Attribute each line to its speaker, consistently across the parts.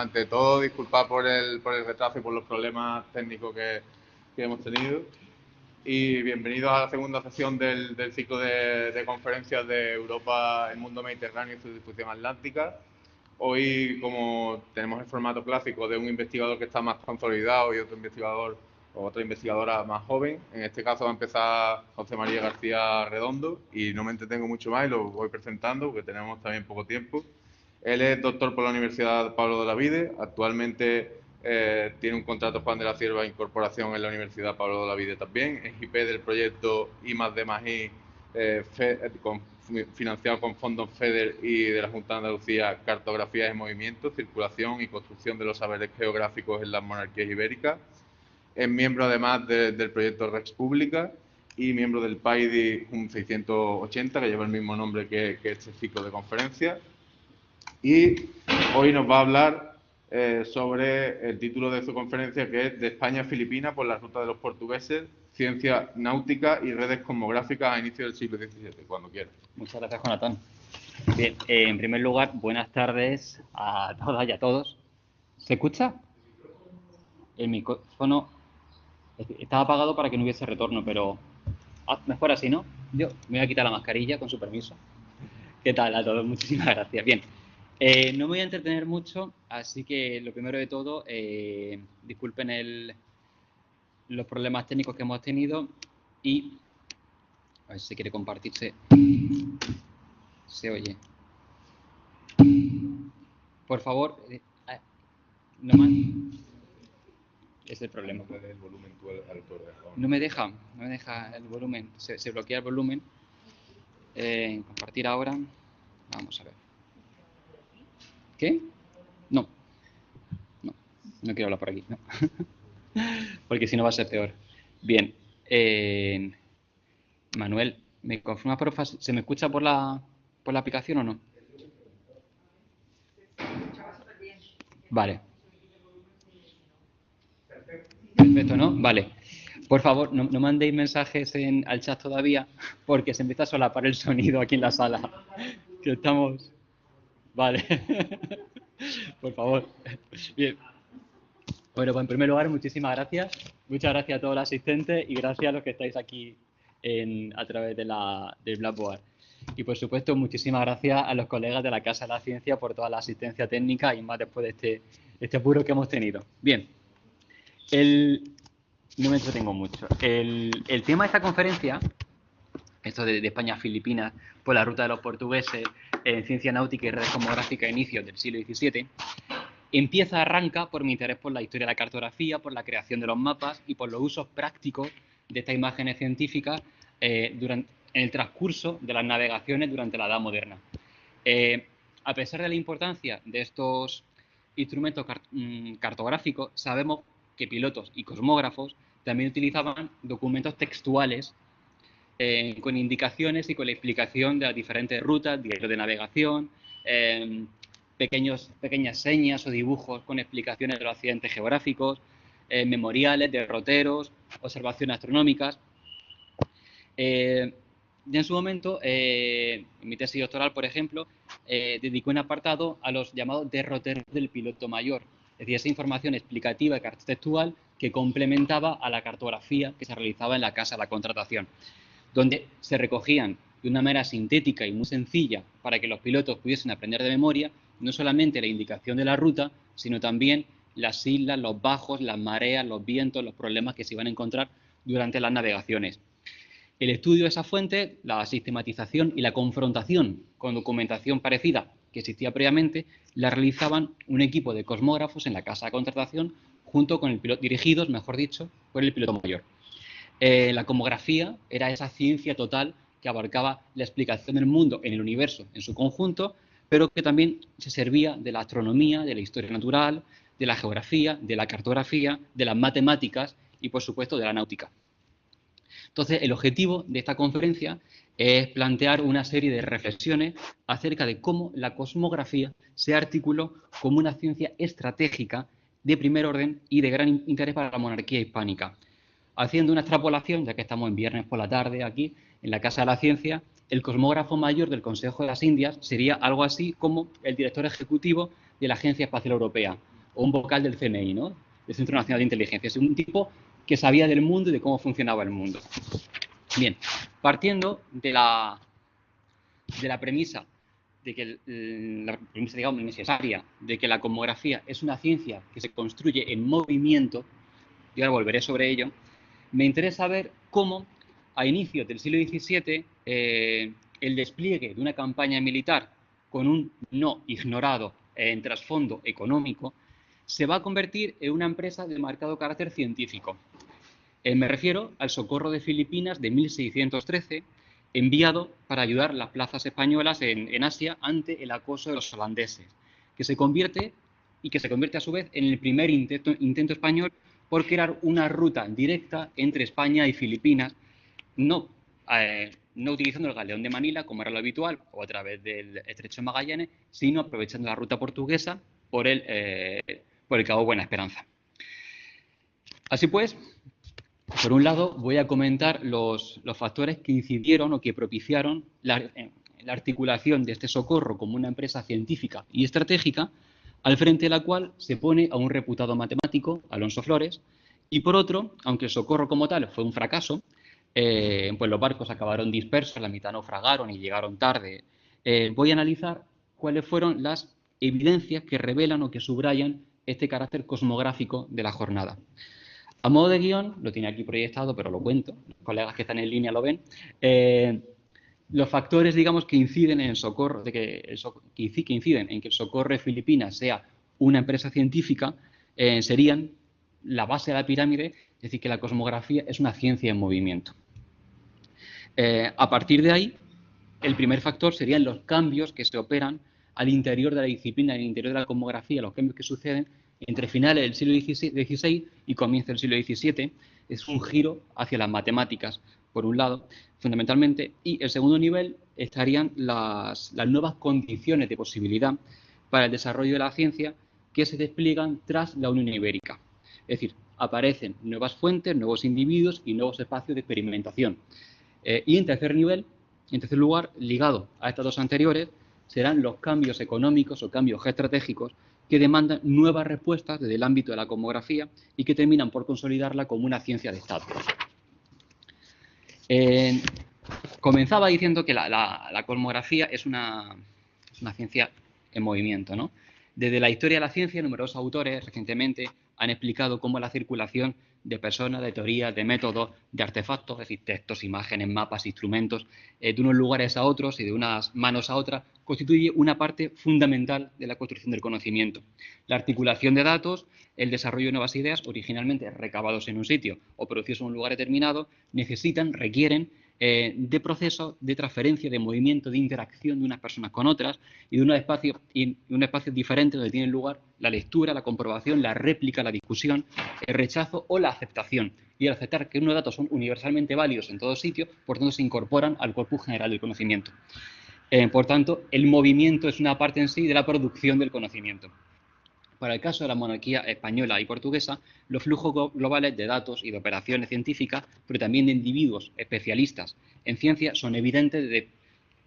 Speaker 1: ante todo, disculpad por el retraso y por los problemas técnicos que hemos tenido. Y bienvenidos a la segunda sesión del ciclo de conferencias de Europa, el mundo mediterráneo y su difusión atlántica. Hoy, como tenemos el formato clásico de un investigador que está más consolidado y otro investigador o otra investigadora más joven, en este caso va a empezar José María García Redondo y no me entretengo mucho más y lo voy presentando porque tenemos también poco tiempo. Él es doctor por la Universidad Pablo de Olavide, actualmente tiene un contrato Juan de la Cierva de incorporación en la Universidad Pablo de Olavide también, es IP del proyecto I+D+I, financiado con fondos FEDER y de la Junta de Andalucía, Cartografías en Movimiento, Circulación y Construcción de los Saberes Geográficos en las Monarquías Ibéricas. Es miembro además del proyecto Rex Pública y miembro del PAIDI 680, que lleva el mismo nombre que este ciclo de conferencias. Y hoy nos va a hablar sobre el título de su conferencia, que es De España a Filipinas por la ruta de los portugueses, ciencia náutica y redes cosmográficas a inicios del siglo XVII, cuando quiera.
Speaker 2: Muchas gracias, Jonathan. Bien, en primer lugar, buenas tardes a todas y a todos. ¿Se escucha? El micrófono estaba apagado para que no hubiese retorno, pero mejor así, ¿no? Yo me voy a quitar la mascarilla, con su permiso. ¿Qué tal a todos? Muchísimas gracias. Bien, no me voy a entretener mucho, así que lo primero de todo, disculpen los problemas técnicos que hemos tenido y a ver si quiere compartirse. Se oye. Por favor, no más. Es el problema.
Speaker 1: El volumen tú al
Speaker 2: no me deja el volumen. Se bloquea el volumen. Compartir ahora. Vamos a ver. ¿Qué? No quiero hablar por aquí. No. Porque si no va a ser peor. Bien. Manuel, ¿me confirmas por favor? ¿Se me escucha por la aplicación o no? Vale. Perfecto, ¿no? Vale. Por favor, no mandéis mensajes al chat todavía, porque se empieza a solapar el sonido aquí en la sala. Que estamos... Vale. Por favor. Bien. Bueno, pues en primer lugar, muchísimas gracias. Muchas gracias a todos los asistentes y gracias a los que estáis aquí a través del Blackboard. Y, por supuesto, muchísimas gracias a los colegas de la Casa de la Ciencia por toda la asistencia técnica y más después de este apuro que hemos tenido. Bien. No me entretengo mucho. El tema de esta conferencia, esto de España a Filipinas por la ruta de los portugueses en ciencia náutica y redes cosmográficas a inicios del siglo XVII, arranca por mi interés por la historia de la cartografía, por la creación de los mapas y por los usos prácticos de estas imágenes científicas en el transcurso de las navegaciones durante la Edad Moderna. A pesar de la importancia de estos instrumentos cartográficos, sabemos que pilotos y cosmógrafos también utilizaban documentos textuales con indicaciones y con la explicación de las diferentes rutas, diarios de navegación, pequeñas señas o dibujos con explicaciones de los accidentes geográficos, memoriales, derroteros, observaciones astronómicas. Y en su momento, en mi tesis doctoral, por ejemplo, dedicó un apartado a los llamados derroteros del piloto mayor, es decir, esa información explicativa y textual que complementaba a la cartografía que se realizaba en la Casa de la Contratación, donde se recogían de una manera sintética y muy sencilla para que los pilotos pudiesen aprender de memoria no solamente la indicación de la ruta, sino también las islas, los bajos, las mareas, los vientos, los problemas que se iban a encontrar durante las navegaciones. El estudio de esa fuente, la sistematización y la confrontación con documentación parecida que existía previamente, la realizaban un equipo de cosmógrafos en la Casa de Contratación junto con el piloto, dirigidos, mejor dicho, por el piloto mayor. La cosmografía era esa ciencia total que abarcaba la explicación del mundo en el universo en su conjunto, pero que también se servía de la astronomía, de la historia natural, de la geografía, de la cartografía, de las matemáticas y, por supuesto, de la náutica. Entonces, el objetivo de esta conferencia es plantear una serie de reflexiones acerca de cómo la cosmografía se articuló como una ciencia estratégica de primer orden y de gran interés para la monarquía hispánica. Haciendo una extrapolación, ya que estamos en viernes por la tarde aquí, en la Casa de la Ciencia, el cosmógrafo mayor del Consejo de las Indias sería algo así como el director ejecutivo de la Agencia Espacial Europea, o un vocal del CNI, ¿no? Del Centro Nacional de Inteligencia. Es un tipo que sabía del mundo y de cómo funcionaba el mundo. Bien, partiendo de la premisa de que la premisa, digamos, necesaria de que la cosmografía es una ciencia que se construye en movimiento, y ahora volveré sobre ello, me interesa ver cómo a inicios del siglo XVII el despliegue de una campaña militar con un no ignorado en trasfondo económico se va a convertir en una empresa de marcado carácter científico. Me refiero al Socorro de Filipinas de 1613, enviado para ayudar a las plazas españolas en Asia ante el acoso de los holandeses, que se convierte a su vez en el primer intento español por crear una ruta directa entre España y Filipinas, no utilizando el galeón de Manila, como era lo habitual, o a través del Estrecho de Magallanes, sino aprovechando la ruta portuguesa por el Cabo Buena Esperanza. Así pues, por un lado, voy a comentar los factores que incidieron o que propiciaron la articulación de este Socorro como una empresa científica y estratégica, al frente de la cual se pone a un reputado matemático, Alonso Flores, y por otro, aunque el Socorro como tal fue un fracaso, pues los barcos acabaron dispersos, la mitad naufragaron y llegaron tarde. Voy a analizar cuáles fueron las evidencias que revelan o que subrayan este carácter cosmográfico de la jornada. A modo de guión, lo tiene aquí proyectado, pero lo cuento, los colegas que están en línea lo ven. Los factores, digamos, que inciden en el Socorro, que inciden en que el Socorro de Filipinas sea una empresa científica, serían la base de la pirámide, es decir, que la cosmografía es una ciencia en movimiento. A partir de ahí, el primer factor serían los cambios que se operan al interior de la disciplina, al interior de la cosmografía, los cambios que suceden entre finales del siglo XVI y comienzo del siglo XVII. Es un giro hacia las matemáticas, por un lado, fundamentalmente, y el segundo nivel estarían las nuevas condiciones de posibilidad para el desarrollo de la ciencia que se despliegan tras la Unión Ibérica. Es decir, aparecen nuevas fuentes, nuevos individuos y nuevos espacios de experimentación. Y en tercer lugar, ligado a estas dos anteriores, serán los cambios económicos o cambios estratégicos que demandan nuevas respuestas desde el ámbito de la cosmografía y que terminan por consolidarla como una ciencia de Estado. Comenzaba diciendo que la cosmografía es una ciencia en movimiento, ¿no? Desde la historia de la ciencia, numerosos autores recientemente han explicado cómo la circulación de personas, de teorías, de métodos, de artefactos, es decir, textos, imágenes, mapas, instrumentos, de unos lugares a otros y de unas manos a otras, constituye una parte fundamental de la construcción del conocimiento. La articulación de datos, el desarrollo de nuevas ideas, originalmente recabados en un sitio o producidos en un lugar determinado, requieren de procesos de transferencia, de movimiento, de interacción de unas personas con otras y de un espacio diferente donde tienen lugar la lectura, la comprobación, la réplica, la discusión, el rechazo o la aceptación. Y al aceptar que unos datos son universalmente válidos en todo sitio, por tanto se incorporan al corpus general del conocimiento. Por tanto, el movimiento es una parte en sí de la producción del conocimiento. Para el caso de la monarquía española y portuguesa, los flujos globales de datos y de operaciones científicas, pero también de individuos especialistas en ciencia, son evidentes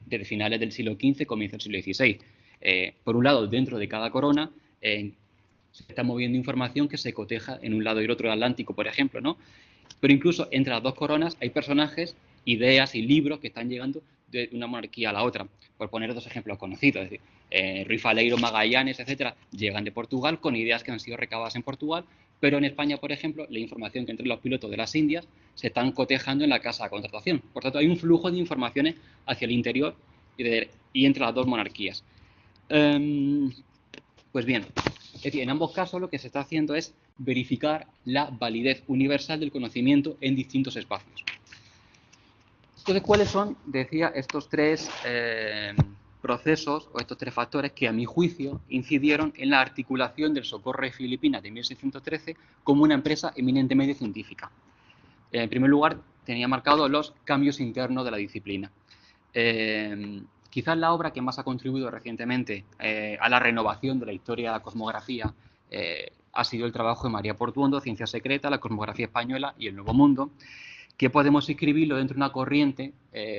Speaker 2: desde finales del siglo XV, comienzo del siglo XVI. Por un lado, dentro de cada corona se está moviendo información que se coteja en un lado y el otro del Atlántico, por ejemplo, ¿no? Pero incluso entre las dos coronas hay personajes, ideas y libros que están llegando de una monarquía a la otra. Por poner dos ejemplos conocidos, es decir, Ruy Faleiro, Magallanes, etcétera, llegan de Portugal con ideas que han sido recabadas en Portugal, pero en España, por ejemplo, la información que entre los pilotos de las Indias se están cotejando en la casa de contratación. Por tanto, hay un flujo de informaciones hacia el interior y entre las dos monarquías. Pues bien, es decir, en ambos casos lo que se está haciendo es verificar la validez universal del conocimiento en distintos espacios. Entonces, ¿cuáles son, decía, estos tres procesos o estos tres factores que, a mi juicio, incidieron en la articulación del Socorro de Filipinas de 1613 como una empresa eminentemente científica? En primer lugar, tenía marcados los cambios internos de la disciplina. Quizás la obra que más ha contribuido recientemente a la renovación de la historia de la cosmografía ha sido el trabajo de María Portuondo, Ciencia Secreta, la cosmografía española y el Nuevo Mundo, que podemos escribirlo dentro de una corriente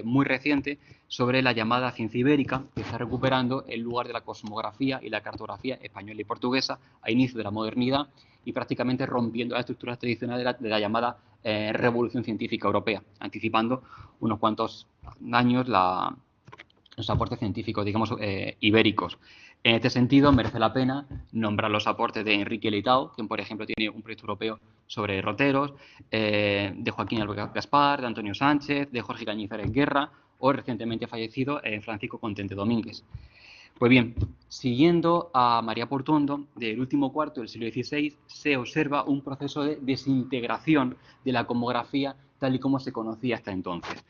Speaker 2: muy reciente sobre la llamada ciencia ibérica, que está recuperando el lugar de la cosmografía y la cartografía española y portuguesa a inicio de la modernidad y prácticamente rompiendo las estructuras tradicionales de la llamada revolución científica europea, anticipando unos cuantos años los aportes científicos, digamos, ibéricos. En este sentido, merece la pena nombrar los aportes de Enrique Leitao, quien, por ejemplo, tiene un proyecto europeo sobre roteros, de Joaquín Álvarez Gaspar, de Antonio Sánchez, de Jorge Cañizares Guerra o recientemente fallecido Francisco Contente Domínguez. Pues bien, siguiendo a María Portuondo, del último cuarto del siglo XVI se observa un proceso de desintegración de la cosmografía tal y como se conocía hasta entonces.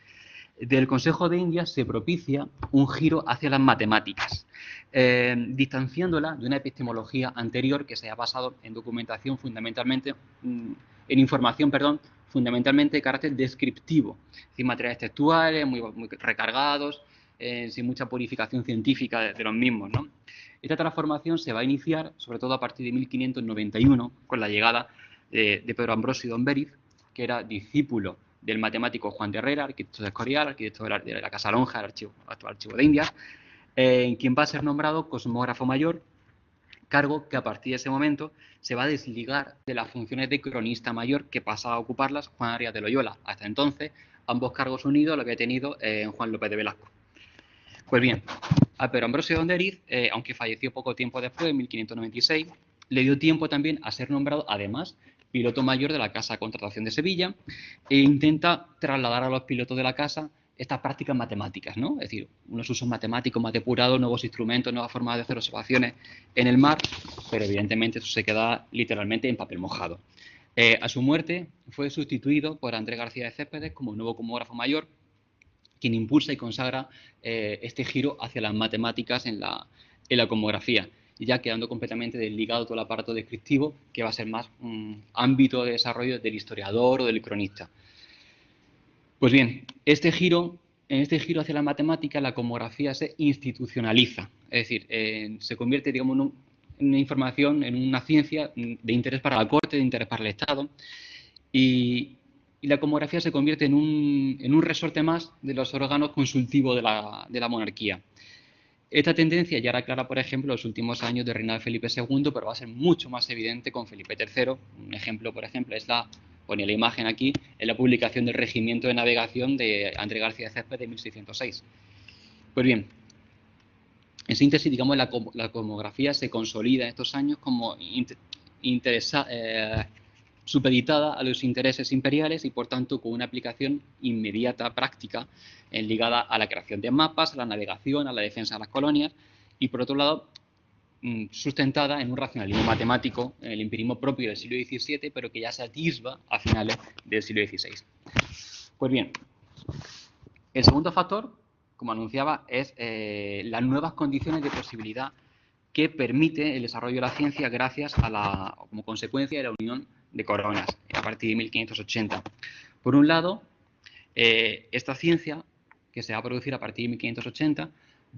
Speaker 2: Del Consejo de Indias se propicia un giro hacia las matemáticas, distanciándola de una epistemología anterior que se ha basado en documentación fundamentalmente, en información, perdón, fundamentalmente de carácter descriptivo, es decir, materiales textuales muy recargados, sin mucha purificación científica de los mismos, ¿no? Esta transformación se va a iniciar, sobre todo a partir de 1591, con la llegada de Pedro Ambrosio Domberiz, que era discípulo del matemático Juan de Herrera, arquitecto de Escorial, arquitecto de la Casa Lonja, el actual Archivo de Indias, quien va a ser nombrado cosmógrafo mayor, cargo que a partir de ese momento se va a desligar de las funciones de cronista mayor que pasa a ocuparlas Juan Arias de Loyola. Hasta entonces, ambos cargos unidos lo había tenido Juan López de Velasco. Pues bien, a Pedro Ambrosio Domberiz, aunque falleció poco tiempo después, en 1596, le dio tiempo también a ser nombrado, además, piloto mayor de la Casa de Contratación de Sevilla e intenta trasladar a los pilotos de la casa estas prácticas matemáticas, ¿no? Es decir, unos usos matemáticos más depurados, nuevos instrumentos, nuevas formas de hacer observaciones en el mar, pero evidentemente eso se queda literalmente en papel mojado. A su muerte fue sustituido por Andrés García de Céspedes como nuevo cosmógrafo mayor, quien impulsa y consagra este giro hacia las matemáticas en la cosmografía, y ya quedando completamente desligado todo el aparato descriptivo, que va a ser más ámbito de desarrollo del historiador o del cronista. Pues bien, en este giro hacia la matemática, la cosmografía se institucionaliza, es decir, se convierte, digamos, en una información, en una ciencia de interés para la corte, de interés para el Estado, y la cosmografía se convierte en un resorte más de los órganos consultivos de la monarquía. Esta tendencia ya era clara, por ejemplo, en los últimos años de reinado de Felipe II, pero va a ser mucho más evidente con Felipe III. Un ejemplo, por ejemplo, es ponía la imagen aquí, en la publicación del Regimiento de Navegación de Andrés García de Céspedes de 1606. Pues bien, en síntesis, digamos, la cosmografía se consolida en estos años como supeditada a los intereses imperiales y, por tanto, con una aplicación inmediata, práctica, ligada a la creación de mapas, a la navegación, a la defensa de las colonias y, por otro lado, sustentada en un racionalismo matemático, en el empirismo propio del siglo XVII, pero que ya se atisba a finales del siglo XVI. Pues bien, el segundo factor, como anunciaba, es las nuevas condiciones de posibilidad que permite el desarrollo de la ciencia gracias a como consecuencia de la unión de coronas a partir de 1580. Por un lado, esta ciencia, que se va a producir a partir de 1580,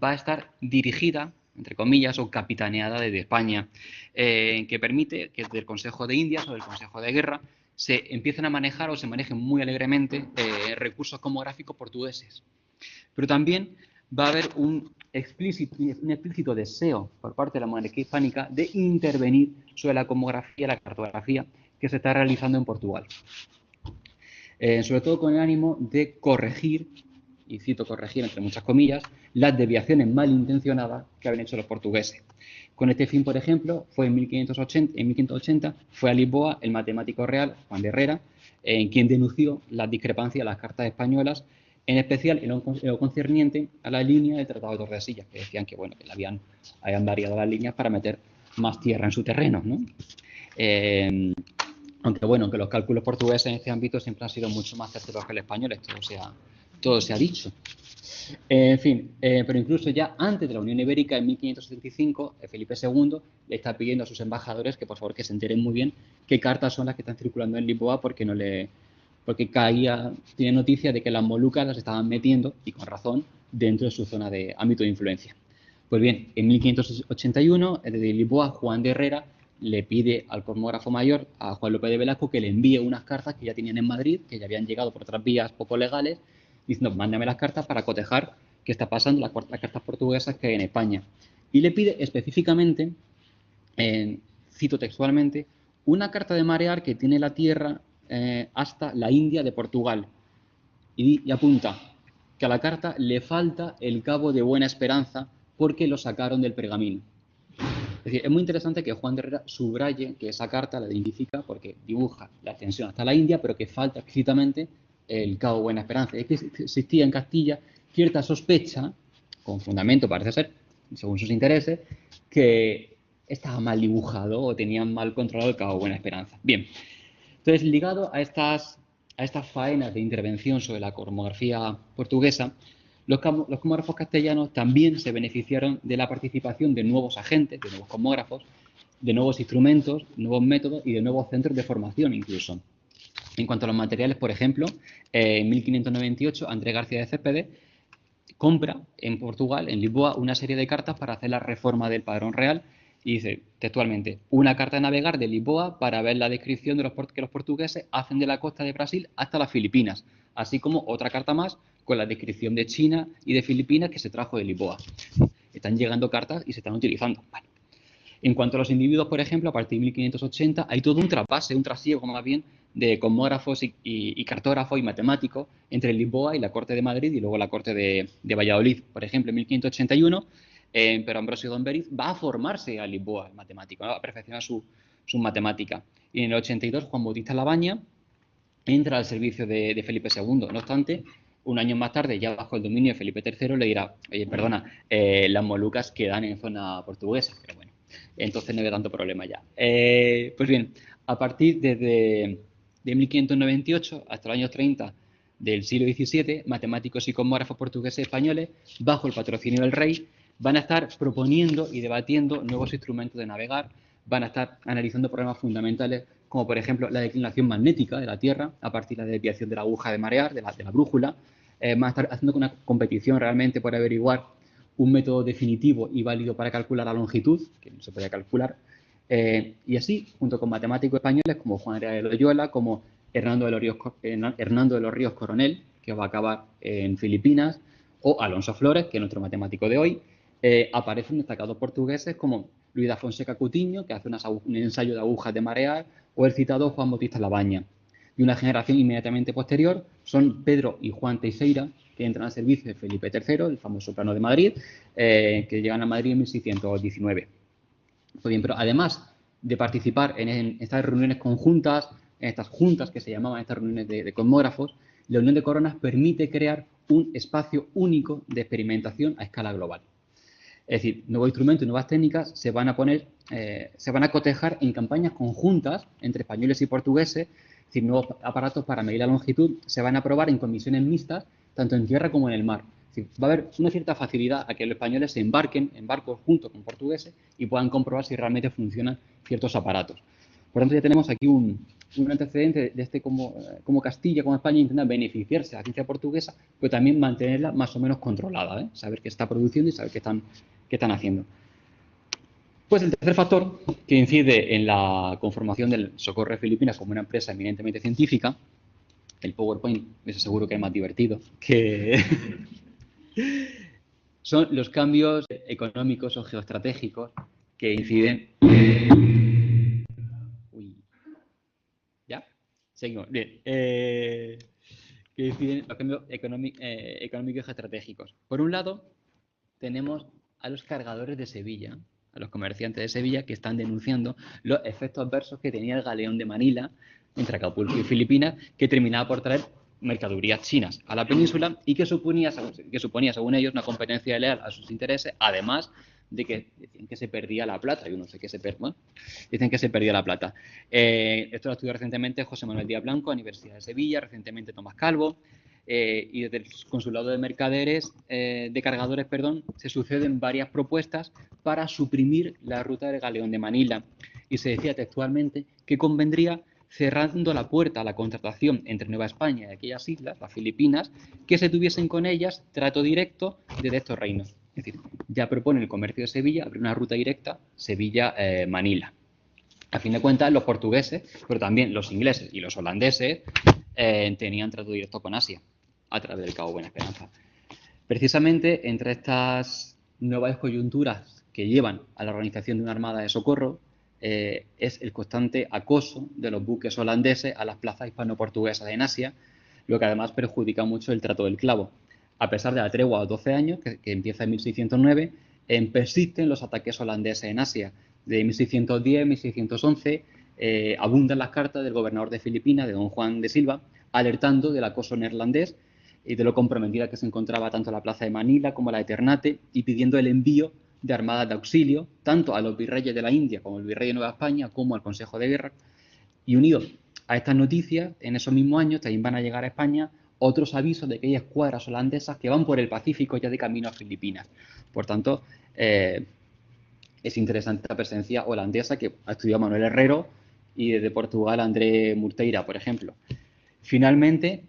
Speaker 2: va a estar dirigida, entre comillas, o capitaneada desde España, que permite que desde el Consejo de Indias o del Consejo de Guerra se empiecen a manejar o se manejen muy alegremente recursos cosmográficos portugueses. Pero también va a haber un explícito deseo por parte de la monarquía hispánica de intervenir sobre la cosmografía y la cartografía que se está realizando en Portugal. Sobre todo con el ánimo de corregir, y cito corregir entre muchas comillas, las desviaciones malintencionadas que habían hecho los portugueses. Con este fin, por ejemplo, fue en 1580 fue a Lisboa el matemático real Juan de Herrera, quien denunció las discrepancias de las cartas españolas, en especial en lo concerniente a la línea del Tratado de Tordesillas, que decían que, bueno, que habían variado las líneas para meter más tierra en su terreno, ¿no? Aunque, bueno, que los cálculos portugueses en este ámbito siempre han sido mucho más certeros que los españoles, todo se ha dicho. En fin, pero incluso ya antes de la Unión Ibérica, en 1575, Felipe II le está pidiendo a sus embajadores que, por favor, que se enteren muy bien qué cartas son las que están circulando en Lisboa, porque tiene noticia de que las Molucas las estaban metiendo, y con razón, dentro de su zona de ámbito de influencia. Pues bien, en 1581, desde Lisboa, Juan de Herrera le pide al cosmógrafo mayor, a Juan López de Velasco, que le envíe unas cartas que ya tenían en Madrid, que ya habían llegado por otras vías poco legales, diciendo, mándame las cartas para cotejar qué está pasando, las cartas portuguesas que hay en España. Y le pide específicamente, cito textualmente, una carta de marear que tiene la Tierra hasta la India de Portugal. Y apunta que a la carta le falta el cabo de Buena Esperanza porque lo sacaron del pergamino. Es decir, es muy interesante que Juan de Herrera subraye que esa carta la identifica porque dibuja la ascensión hasta la India, pero que falta explícitamente el cabo Buena Esperanza. Es que existía en Castilla cierta sospecha, con fundamento parece ser, según sus intereses, que estaba mal dibujado o tenían mal controlado el cabo Buena Esperanza. Bien, entonces ligado a estas faenas de intervención sobre la cosmografía portuguesa, los cosmógrafos castellanos también se beneficiaron de la participación de nuevos agentes, de nuevos cosmógrafos, de nuevos instrumentos, nuevos métodos y de nuevos centros de formación incluso. En cuanto a los materiales, por ejemplo, en 1598 Andrés García de Céspedes compra en Portugal, en Lisboa, una serie de cartas para hacer la reforma del padrón real y dice textualmente, una carta de navegar de Lisboa para ver la descripción de que los portugueses hacen de la costa de Brasil hasta las Filipinas, así como otra carta más con la descripción de China y de Filipinas que se trajo de Lisboa. Están llegando cartas y se están utilizando. Vale. En cuanto a los individuos, por ejemplo, a partir de 1580 hay todo un trasvase, un trasiego más bien, de cosmógrafos y cartógrafos y matemáticos entre Lisboa y la corte de Madrid y luego la corte de Valladolid. Por ejemplo, en 1581, pero Ambrosio Domberiz va a formarse a Lisboa, el matemático, ¿no? Va a perfeccionar su matemática. Y en el 82, Juan Bautista Labaña entra al servicio de Felipe II. No obstante, un año más tarde, ya bajo el dominio de Felipe III, le dirá, oye, perdona, las Molucas quedan en zona portuguesa, pero bueno, entonces no había tanto problema ya. Pues bien, a partir de 1598 hasta los años 30 del siglo XVII, matemáticos y cosmógrafos portugueses y españoles, bajo el patrocinio del rey, van a estar proponiendo y debatiendo nuevos instrumentos de navegar, van a estar analizando problemas fundamentales como por ejemplo la declinación magnética de la Tierra a partir de la desviación de la aguja de marear, de la brújula, van a estar haciendo una competición realmente por averiguar un método definitivo y válido para calcular la longitud, que no se podía calcular, y así, junto con matemáticos españoles como Juan Arias de Loyola, como Hernando de los Ríos Coronel, que va a acabar en Filipinas, o Alonso Flores, que es nuestro matemático de hoy, aparecen destacados portugueses como Luis da Fonseca Coutinho, que hace un ensayo de agujas de marear, o el citado Juan Bautista Labaña. Y una generación inmediatamente posterior son Pedro y Juan Teixeira, que entran al servicio de Felipe III, el famoso plano de Madrid, que llegan a Madrid en 1619. Pues bien, pero además de participar en estas reuniones conjuntas, en estas juntas que se llamaban estas reuniones de cosmógrafos, la Unión de Coronas permite crear un espacio único de experimentación a escala global. Es decir, nuevos instrumentos y nuevas técnicas se van a cotejar en campañas conjuntas entre españoles y portugueses, es decir, nuevos aparatos para medir la longitud se van a probar en comisiones mixtas, tanto en tierra como en el mar. Es decir, va a haber una cierta facilidad a que los españoles se embarquen en barcos junto con portugueses y puedan comprobar si realmente funcionan ciertos aparatos. Por lo tanto, ya tenemos aquí un antecedente de como Castilla, como España, intenta beneficiarse de la ciencia portuguesa, pero también mantenerla más o menos controlada, saber qué está produciendo y saber qué están haciendo. Pues el tercer factor que incide en la conformación del Socorro de Filipinas como una empresa eminentemente científica, el PowerPoint es seguro que es más divertido, que son los cambios económicos o geoestratégicos que inciden. ¿Ya? Seguimos. Bien. Que inciden los cambios económicos y geoestratégicos. Por un lado, tenemos a los cargadores de Sevilla, a los comerciantes de Sevilla que están denunciando los efectos adversos que tenía el galeón de Manila entre Acapulco y Filipinas, que terminaba por traer mercaderías chinas a la península y que suponía, según ellos, una competencia leal a sus intereses, además de que decían que se perdía la plata. Yo no sé qué dicen que se perdía la plata. Esto lo estudió recientemente José Manuel Díaz Blanco, Universidad de Sevilla, recientemente Tomás Calvo. Y desde el Consulado de Mercaderes, de Cargadores, se suceden varias propuestas para suprimir la ruta del galeón de Manila. Y se decía textualmente que convendría cerrando la puerta a la contratación entre Nueva España y aquellas islas, las Filipinas, que se tuviesen con ellas trato directo desde estos reinos. Es decir, ya propone el comercio de Sevilla abrir una ruta directa Sevilla-Manila. A fin de cuentas, los portugueses, pero también los ingleses y los holandeses tenían trato directo con Asia a través del Cabo Buena Esperanza. Precisamente entre estas nuevas coyunturas que llevan a la organización de una armada de socorro es el constante acoso de los buques holandeses a las plazas hispano-portuguesas en Asia, lo que además perjudica mucho el trato del clavo. A pesar de la tregua de 12 años, que empieza en 1609, persisten los ataques holandeses en Asia. De 1610 a 1611 abundan las cartas del gobernador de Filipinas, de don Juan de Silva, alertando del acoso neerlandés y de lo comprometida que se encontraba tanto la plaza de Manila como la de Ternate, y pidiendo el envío de armadas de auxilio, tanto a los virreyes de la India como al virrey de Nueva España, como al Consejo de Guerra. Y unido a estas noticias, en esos mismos años también van a llegar a España otros avisos de que hay escuadras holandesas que van por el Pacífico ya de camino a Filipinas. Por tanto, es interesante la presencia holandesa que ha estudiado Manuel Herrero y desde Portugal André Murteira, por ejemplo. Finalmente,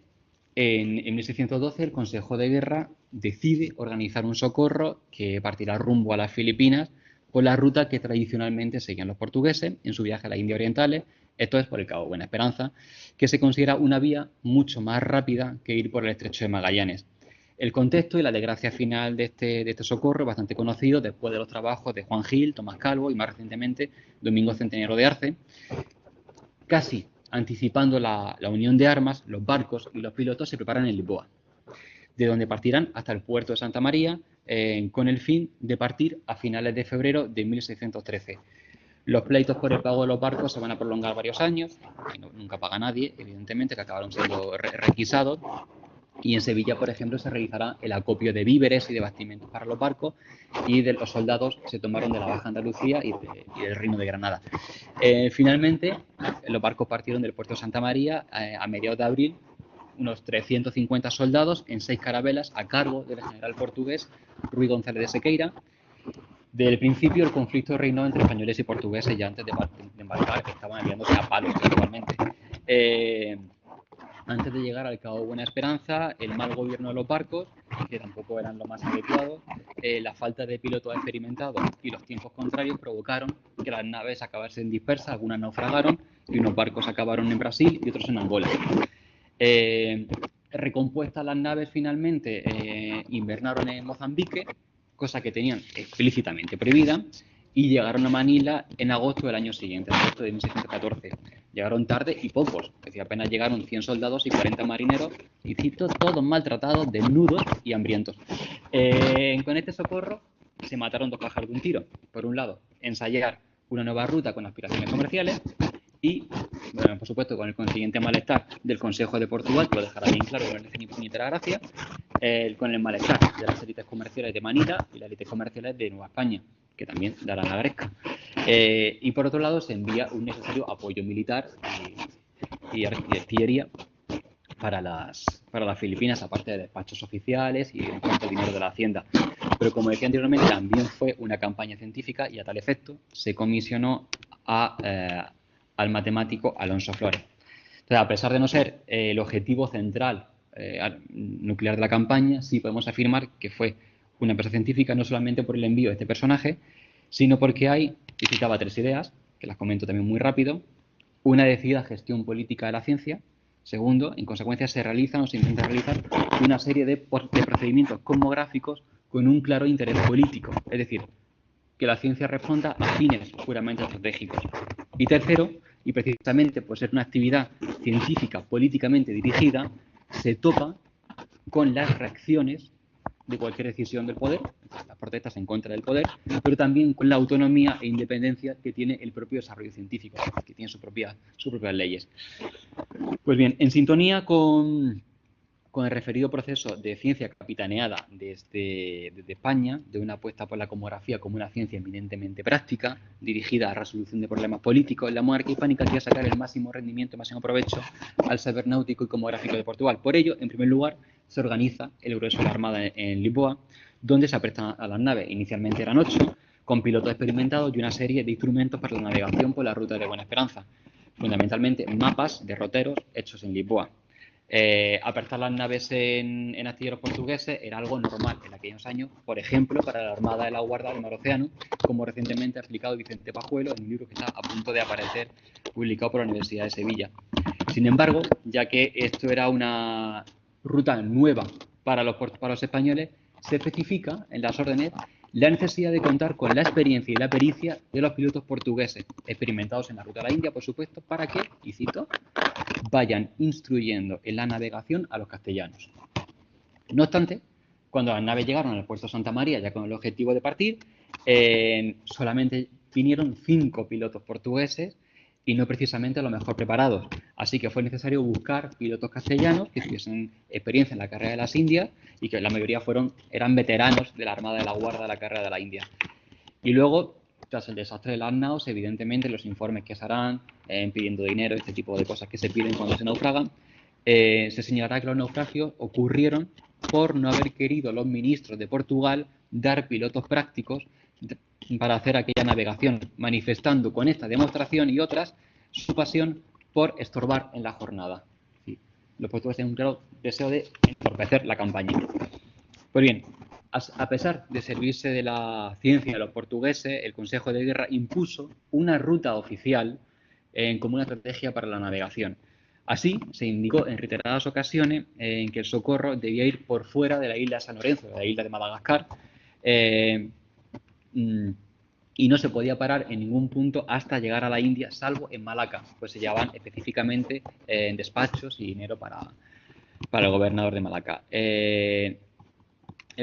Speaker 2: en 1612 el Consejo de Guerra decide organizar un socorro que partirá rumbo a las Filipinas por la ruta que tradicionalmente seguían los portugueses en su viaje a las Indias Orientales, esto es por el Cabo Buena Esperanza, que se considera una vía mucho más rápida que ir por el Estrecho de Magallanes. El contexto y la desgracia final de este socorro es bastante conocido después de los trabajos de Juan Gil, Tomás Calvo y más recientemente Domingo Centenero de Arce. Casi anticipando la unión de armas, los barcos y los pilotos se preparan en Lisboa, de donde partirán hasta el puerto de Santa María con el fin de partir a finales de febrero de 1613. Los pleitos por el pago de los barcos se van a prolongar varios años, y nunca paga nadie, evidentemente, que acabaron siendo requisados. Y en Sevilla, por ejemplo, se realizará el acopio de víveres y de bastimentos para los barcos, y de los soldados se tomaron de la Baja Andalucía y del Reino de Granada. Finalmente, los barcos partieron del puerto de Santa María a mediados de abril, unos 350 soldados en 6 carabelas a cargo del general portugués Ruy González de Sequeira. Desde el principio, el conflicto reinó entre españoles y portugueses ya antes de embarcar, que estaban enviándose a palos actualmente. Antes de llegar al Cabo Buena Esperanza, el mal gobierno de los barcos, que tampoco eran lo más adecuado, la falta de pilotos experimentados y los tiempos contrarios provocaron que las naves acabasen dispersas, algunas naufragaron y unos barcos acabaron en Brasil y otros en Angola. Recompuestas las naves finalmente, invernaron en Mozambique, cosa que tenían explícitamente prohibida, y llegaron a Manila en agosto del año siguiente, en agosto de 1614. Llegaron tarde y pocos, es decir, apenas llegaron 100 soldados y 40 marineros, y cito, todos maltratados, desnudos y hambrientos. Con este socorro se mataron 2 pájaros de un tiro. Por un lado, ensayar una nueva ruta con aspiraciones comerciales y, bueno, por supuesto, con el consiguiente malestar del Consejo de Portugal, que lo dejará bien claro, que no les hace ni la gracia, con el malestar de las élites comerciales de Manila y las élites comerciales de Nueva España, que también darán la gresca. Y por otro lado, se envía un necesario apoyo militar y artillería para las Filipinas, aparte de despachos oficiales y en cuanto al dinero de la hacienda. Pero como decía anteriormente, también fue una campaña científica y a tal efecto se comisionó al matemático Alonso Flores. Entonces, a pesar de no ser el objetivo central nuclear de la campaña, sí podemos afirmar que fue una empresa científica no solamente por el envío de este personaje, sino porque hay, y citaba 3 ideas, que las comento también muy rápido: una decidida gestión política de la ciencia. Segundo, en consecuencia se realizan o se intenta realizar una serie de procedimientos cosmográficos con un claro interés político, es decir, que la ciencia responda a fines puramente estratégicos. Y tercero, y precisamente por ser una actividad científica políticamente dirigida, se topa con las reacciones de cualquier decisión del poder, las protestas en contra del poder, pero también con la autonomía e independencia que tiene el propio desarrollo científico, que tiene sus propias leyes. Pues bien, en sintonía con el referido proceso de ciencia capitaneada desde España, de una apuesta por la cosmografía como una ciencia eminentemente práctica, dirigida a la resolución de problemas políticos, la monarquía hispánica quería sacar el máximo rendimiento, el máximo provecho al saber náutico y cosmográfico de Portugal. Por ello, en primer lugar, se organiza el grueso de la Armada en Lisboa, donde se aprestan a las naves. Inicialmente eran 8, con pilotos experimentados y una serie de instrumentos para la navegación por la ruta de Buena Esperanza. Fundamentalmente mapas, derroteros hechos en Lisboa. Apertar las naves en astilleros portugueses era algo normal en aquellos años, por ejemplo, para la Armada de la Guardia del Mar Océano, como recientemente ha explicado Vicente Pajuelo en un libro que está a punto de aparecer, publicado por la Universidad de Sevilla. Sin embargo, ya que esto era una ruta nueva para los españoles, se especifica en las órdenes la necesidad de contar con la experiencia y la pericia de los pilotos portugueses, experimentados en la ruta a la India, por supuesto, para que, y cito, vayan instruyendo en la navegación a los castellanos. No obstante, cuando las naves llegaron al puerto de Santa María, ya con el objetivo de partir, solamente vinieron 5 pilotos portugueses y no precisamente los mejor preparados. Así que fue necesario buscar pilotos castellanos que tuviesen experiencia en la carrera de las Indias y que la mayoría eran veteranos de la Armada de la Guardia de la carrera de la India. Y luego, tras el desastre de las naos, evidentemente los informes que se harán pidiendo dinero, este tipo de cosas que se piden cuando se naufragan, se señalará que los naufragios ocurrieron por no haber querido los ministros de Portugal dar pilotos prácticos para hacer aquella navegación, manifestando con esta demostración y otras su pasión por estorbar en la jornada. Sí, los portugueses tienen un claro deseo de entorpecer la campaña. Pues bien, a pesar de servirse de la ciencia de los portugueses, el Consejo de Guerra impuso una ruta oficial como una estrategia para la navegación. Así, se indicó en reiteradas ocasiones en que el socorro debía ir por fuera de la isla de San Lorenzo, de la isla de Madagascar, y no se podía parar en ningún punto hasta llegar a la India, salvo en Malaca, pues se llevaban específicamente en despachos y dinero para el gobernador de Malaca. El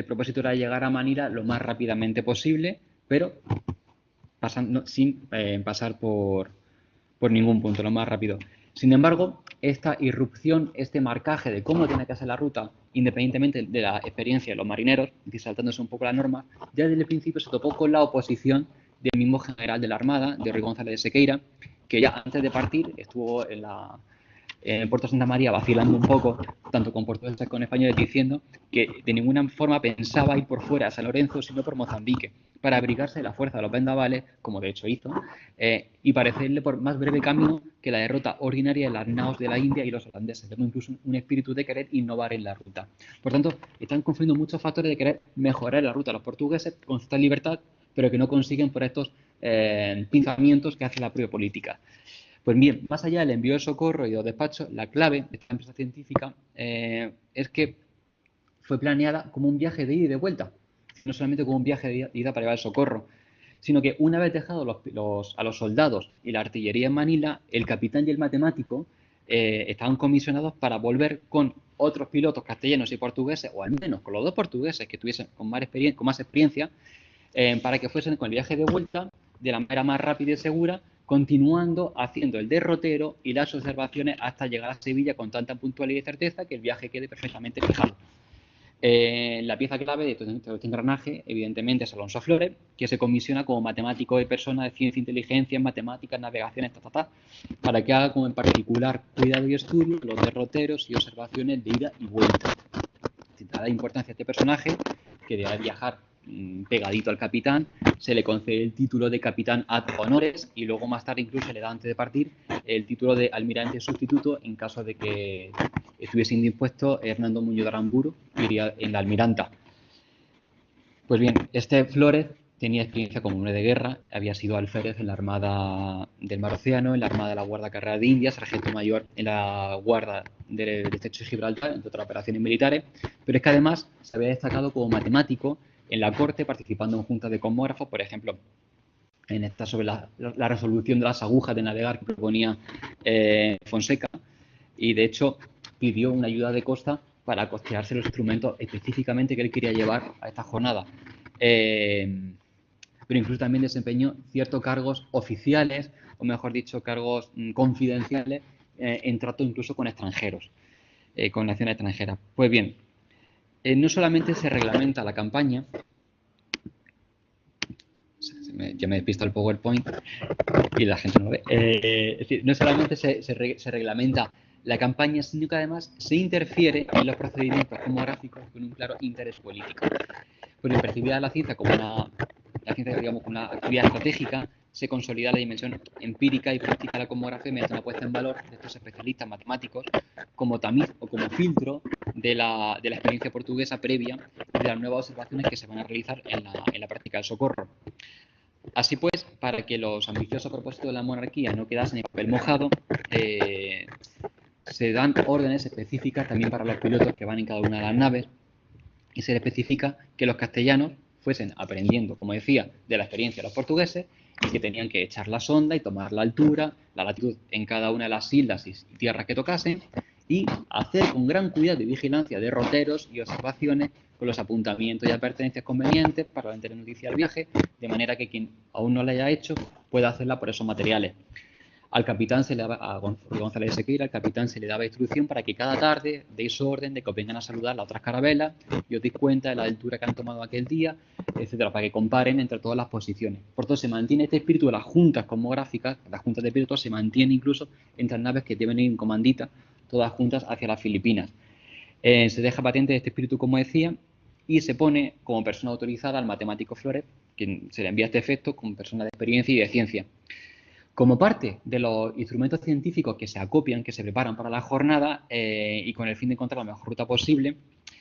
Speaker 2: propósito era llegar a Manila lo más rápidamente posible, pero sin pasar por ningún punto, lo más rápido. Sin embargo, esta irrupción, este marcaje de cómo tiene que ser la ruta, independientemente de la experiencia de los marineros, y saltándose un poco la norma, ya desde el principio se topó con la oposición del mismo general de la Armada, de Rui González de Sequeira, que ya antes de partir estuvo en el puerto de Santa María vacilando un poco, tanto con portugueses como con españoles, diciendo que de ninguna forma pensaba ir por fuera a San Lorenzo, sino por Mozambique, para abrigarse de la fuerza de los vendavales, como de hecho hizo, y parecerle por más breve camino que la derrota ordinaria de las naos de la India y los holandeses. Tengo incluso un espíritu de querer innovar en la ruta. Por tanto, están confluindo muchos factores de querer mejorar la ruta a los portugueses con cierta libertad, pero que no consiguen por estos pinzamientos que hace la propia política. Pues bien, más allá del envío de socorro y de los despachos, la clave de esta empresa científica es que fue planeada como un viaje de ida y de vuelta, no solamente como un viaje de ida para llevar el socorro, sino que una vez dejado a los soldados y la artillería en Manila, el capitán y el matemático estaban comisionados para volver con otros pilotos castellanos y portugueses, o al menos con los 2 portugueses que tuviesen con más experiencia, para que fuesen con el viaje de vuelta de la manera más rápida y segura, continuando haciendo el derrotero y las observaciones hasta llegar a Sevilla con tanta puntualidad y certeza que el viaje quede perfectamente fijado. La pieza clave de todo este engranaje, evidentemente, es Alonso Flores, que se comisiona como matemático de persona de ciencia e inteligencia, matemáticas, navegaciones, para que haga como en particular cuidado y estudio los derroteros y observaciones de ida y vuelta. Sin dar importancia a este personaje, que debe viajar pegadito al capitán, se le concede el título de capitán ad honores y luego más tarde incluso le da antes de partir el título de almirante sustituto en caso de que estuviese indispuesto Hernando Muñoz de Aramburu, que iría en la almiranta. Pues bien, este Flores tenía experiencia como hombre de guerra, había sido alférez en la Armada del Mar Océano, en la Armada de la Guardia Carrera de Indias, sargento mayor en la Guardia del Estrecho de Gibraltar, entre otras operaciones militares, pero es que además se había destacado como matemático en la corte, participando en juntas de cosmógrafos, por ejemplo, en esta sobre la resolución de las agujas de navegar que proponía Fonseca, y de hecho pidió una ayuda de costa para costearse los instrumentos específicamente que él quería llevar a esta jornada. Pero incluso también desempeñó ciertos cargos oficiales, o mejor dicho, cargos confidenciales, en trato incluso con extranjeros, con naciones extranjeras. Pues bien, no solamente se reglamenta la campaña, ya me despista el PowerPoint y la gente no lo ve, es decir, no solamente se reglamenta la campaña, sino que además se interfiere en los procedimientos cosmográficos con un claro interés político. Porque percibida la ciencia como una actividad estratégica, se consolida la dimensión empírica y práctica de la cosmografía mediante una puesta en valor de estos especialistas matemáticos como tamiz o como filtro de la experiencia portuguesa previa y de las nuevas observaciones que se van a realizar en la práctica del socorro. Así pues, para que los ambiciosos propósitos de la monarquía no quedasen en papel mojado, se dan órdenes específicas también para los pilotos que van en cada una de las naves y se les especifica que los castellanos fuesen aprendiendo, como decía, de la experiencia de los portugueses y que tenían que echar la sonda y tomar la altura, la latitud en cada una de las islas y tierras que tocasen y hacer con gran cuidado y vigilancia derroteros y observaciones con los apuntamientos y advertencias convenientes para la entera noticia del viaje, de manera que quien aún no la haya hecho pueda hacerla por esos materiales. Al capitán se le daba, a González de Sequeira, al capitán se le daba instrucción para que cada tarde deis orden de que os vengan a saludar las otras carabelas y os deis cuenta de la altura que han tomado aquel día, etcétera, para que comparen entre todas las posiciones. Por tanto, se mantiene este espíritu de las juntas cosmográficas, las juntas de pilotos se mantiene incluso entre las naves que deben ir en comandita, todas juntas hacia las Filipinas. Se deja patente este espíritu, como decía, y se pone como persona autorizada al matemático Flores, quien se le envía este efecto como persona de experiencia y de ciencia. Como parte de los instrumentos científicos que se acopian, que se preparan para la jornada y con el fin de encontrar la mejor ruta posible,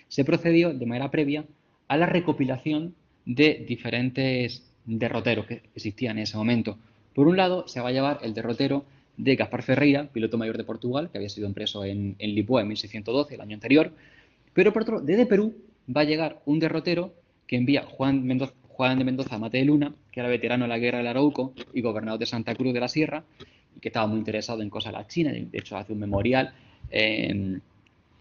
Speaker 2: se procedió de manera previa a la recopilación de diferentes derroteros que existían en ese momento. Por un lado, se va a llevar el derrotero de Gaspar Ferreira, piloto mayor de Portugal, que había sido preso en Lisboa en 1612, el año anterior, pero por otro, desde Perú va a llegar un derrotero que envía Juan de Mendoza Mate de Luna, que era veterano de la guerra del Arauco y gobernador de Santa Cruz de la Sierra, y que estaba muy interesado en cosas de la China, de hecho hace un memorial.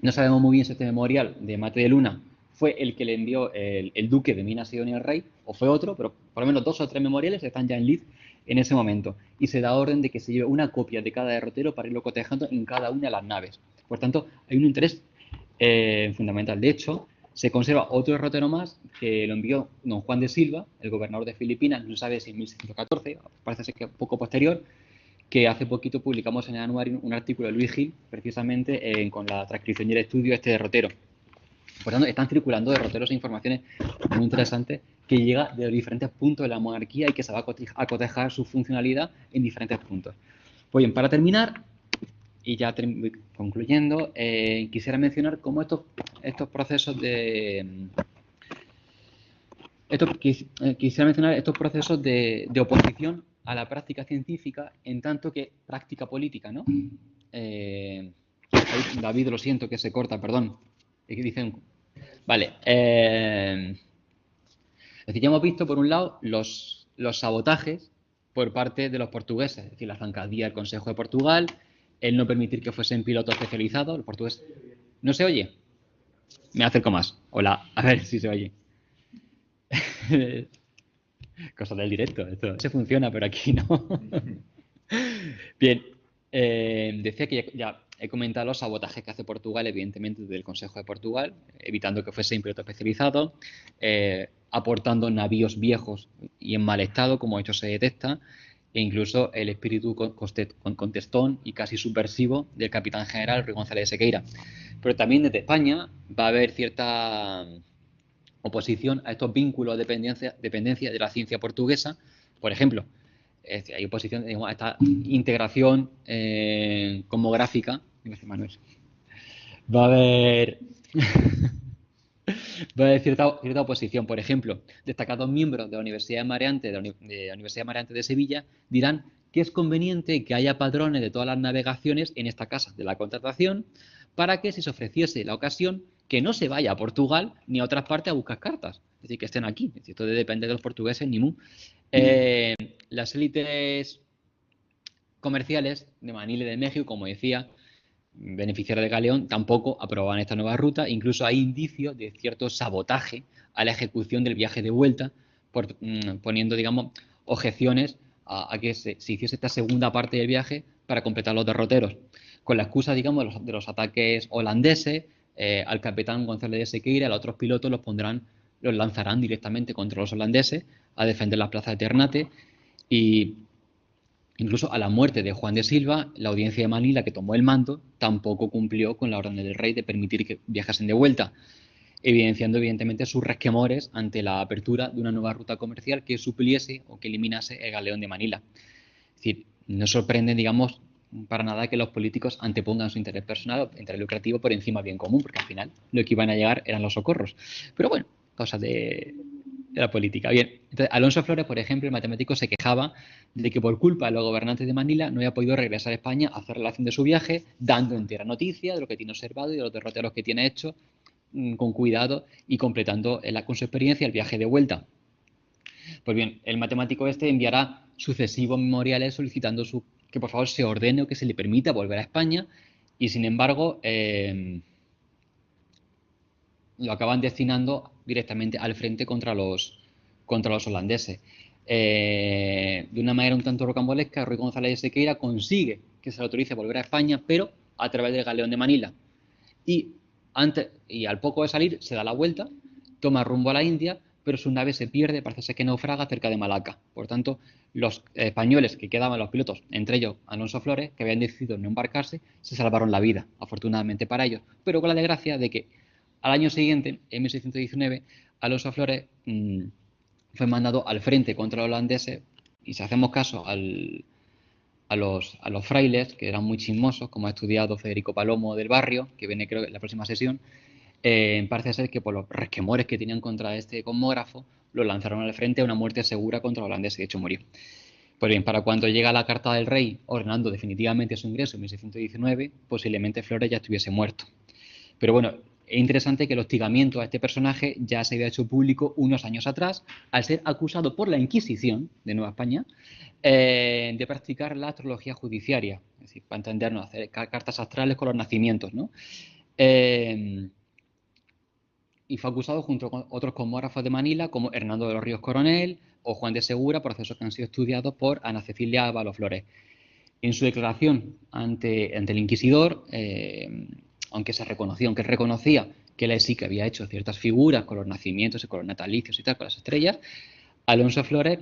Speaker 2: No sabemos muy bien si este memorial de Mate de Luna fue el que le envió el duque de Minas Sidonia al rey, o fue otro, pero por lo menos 2 o 3 memoriales están ya en Liz en ese momento. Y se da orden de que se lleve una copia de cada derrotero para irlo cotejando en cada una de las naves. Por tanto, hay un interés fundamental. De hecho, se conserva otro derrotero más que lo envió don Juan de Silva, el gobernador de Filipinas, no sabe si en 1614, parece ser que poco posterior, que hace poquito publicamos en el anuario un artículo de Luis Gil, precisamente con la transcripción y el estudio de este derrotero. Por tanto, están circulando derroteros e informaciones muy interesantes que llega de los diferentes puntos de la monarquía y que se va a cotejar su funcionalidad en diferentes puntos. Pues bien, para terminar, y ya concluyendo, quisiera mencionar cómo estos procesos de... quisiera mencionar estos procesos de oposición a la práctica científica en tanto que práctica política, ¿no? David, lo siento que se corta, perdón. Dicen... Vale. Es decir, ya hemos visto, por un lado, los sabotajes por parte de los portugueses, es decir, la zancadilla del Consejo de Portugal, el no permitir que fuesen pilotos especializados, los portugueses... ¿No se oye? Me acerco más. Hola, a ver si se oye. Cosas del directo, esto se funciona, pero aquí no. Bien, decía que ya he comentado los sabotajes que hace Portugal, evidentemente, del Consejo de Portugal, evitando que fuese un piloto especializado, aportando navíos viejos y en mal estado, como hecho se detecta, e incluso el espíritu contestón y casi subversivo del capitán general Ruy González de Sequeira. Pero también desde España va a haber cierta oposición a estos vínculos de dependencia de la ciencia portuguesa. Por ejemplo, hay oposición a esta integración cosmográfica. Va a haber cierta oposición. Por ejemplo, destacados miembros de la Universidad de Mareante de Sevilla dirán que es conveniente que haya padrones de todas las navegaciones en esta casa de la contratación para que, si se ofreciese la ocasión, que no se vaya a Portugal ni a otras partes a buscar cartas. Es decir, que estén aquí. Es decir, esto depende de los portugueses ni mu. Las élites comerciales de Manila y de México, como decía, beneficiarios de Galeón, tampoco aprobaban esta nueva ruta. Incluso hay indicios de cierto sabotaje a la ejecución del viaje de vuelta, poniendo, digamos, objeciones a que se hiciese esta segunda parte del viaje para completar los derroteros. Con la excusa, digamos, de los ataques holandeses, al capitán González de Sequeira, a los otros pilotos los lanzarán directamente contra los holandeses a defender las plazas de Ternate y incluso a la muerte de Juan de Silva, la audiencia de Manila que tomó el mando tampoco cumplió con la orden del rey de permitir que viajasen de vuelta. evidenciando evidentemente sus resquemores ante la apertura de una nueva ruta comercial que supliese o que eliminase el galeón de Manila. Es decir, no sorprende, digamos, para nada que los políticos antepongan su interés personal, interés lucrativo, por encima del bien común, porque al final lo que iban a llegar eran los socorros. Pero bueno, cosas de la política. Bien, entonces Alonso Flores, por ejemplo, el matemático, se quejaba de que por culpa de los gobernantes de Manila no había podido regresar a España a hacer relación de su viaje, dando entera noticia de lo que tiene observado y de los derroteros que tiene hecho con cuidado y completando con su experiencia el viaje de vuelta. Pues bien, el matemático este enviará sucesivos memoriales solicitando que por favor se ordene o que se le permita volver a España y sin embargo lo acaban destinando directamente al frente contra los holandeses. De una manera un tanto rocambolesca, Ruy González de Sequeira consigue que se le autorice volver a España, pero a través del galeón de Manila. Y al poco de salir se da la vuelta, toma rumbo a la India, pero su nave se pierde, parece ser que naufraga cerca de Malaca. Por tanto, los españoles que quedaban, los pilotos, entre ellos Alonso Flores, que habían decidido no embarcarse, se salvaron la vida, afortunadamente para ellos, pero con la desgracia de que al año siguiente, en 1619, Alonso Flores fue mandado al frente contra los holandeses y si hacemos caso a los frailes, que eran muy chismosos, como ha estudiado Federico Palomo del Barrio, que viene creo en la próxima sesión, parece ser que por los resquemores que tenían contra este cosmógrafo, lo lanzaron al frente a una muerte segura contra los holandeses, y de hecho murió. Pues bien, para cuando llega la carta del rey ordenando definitivamente su ingreso en 1619, posiblemente Flores ya estuviese muerto. Pero bueno, es interesante que el hostigamiento a este personaje ya se había hecho público unos años atrás, al ser acusado por la Inquisición de Nueva España de practicar la astrología judiciaria, es decir, para entendernos, hacer cartas astrales con los nacimientos, ¿no? Y fue acusado junto con otros cosmógrafos de Manila, como Hernando de los Ríos Coronel o Juan de Segura, procesos que han sido estudiados por Ana Cecilia Ábalos Flores. En su declaración ante el inquisidor, aunque él reconocía que él sí que había hecho ciertas figuras con los nacimientos y con los natalicios y tal, con las estrellas, Alonso Flores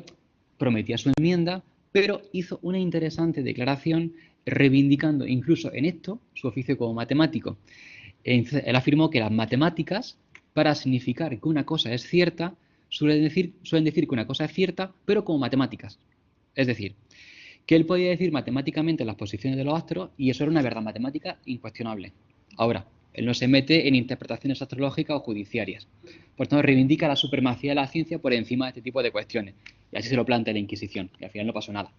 Speaker 2: prometía su enmienda, pero hizo una interesante declaración reivindicando incluso en esto su oficio como matemático. Entonces, él afirmó que las matemáticas, para significar que una cosa es cierta, suelen decir que una cosa es cierta, pero como matemáticas. Es decir, que él podía decir matemáticamente las posiciones de los astros y eso era una verdad matemática incuestionable. Ahora, él no se mete en interpretaciones astrológicas o judiciarias. Por tanto, reivindica la supremacía de la ciencia por encima de este tipo de cuestiones. Y así se lo plantea la Inquisición, y al final no pasó nada.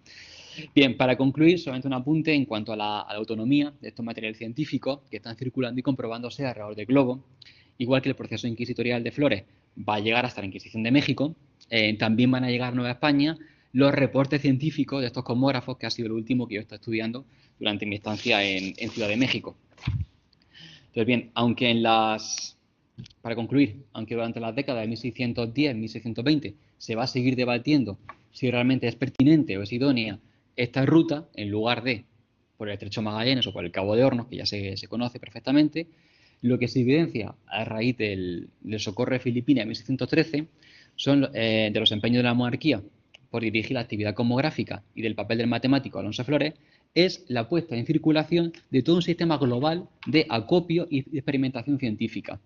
Speaker 2: Bien, para concluir, solamente un apunte en cuanto a la autonomía de estos materiales científicos que están circulando y comprobándose alrededor del globo. Igual que el proceso inquisitorial de Flores va a llegar hasta la Inquisición de México, también van a llegar a Nueva España los reportes científicos de estos cosmógrafos, que ha sido el último que yo he estado estudiando durante mi estancia en Ciudad de México. Entonces, bien, para concluir, aunque durante las décadas de 1610, 1620 se va a seguir debatiendo si realmente es pertinente o es idónea esta ruta, en lugar de por el Estrecho Magallanes o por el Cabo de Hornos, que ya se conoce perfectamente, lo que se evidencia a raíz del socorro de Filipinas en 1613 son de los empeños de la monarquía por dirigir la actividad cosmográfica y del papel del matemático Alonso Flores, es la puesta en circulación de todo un sistema global de acopio y de experimentación científica.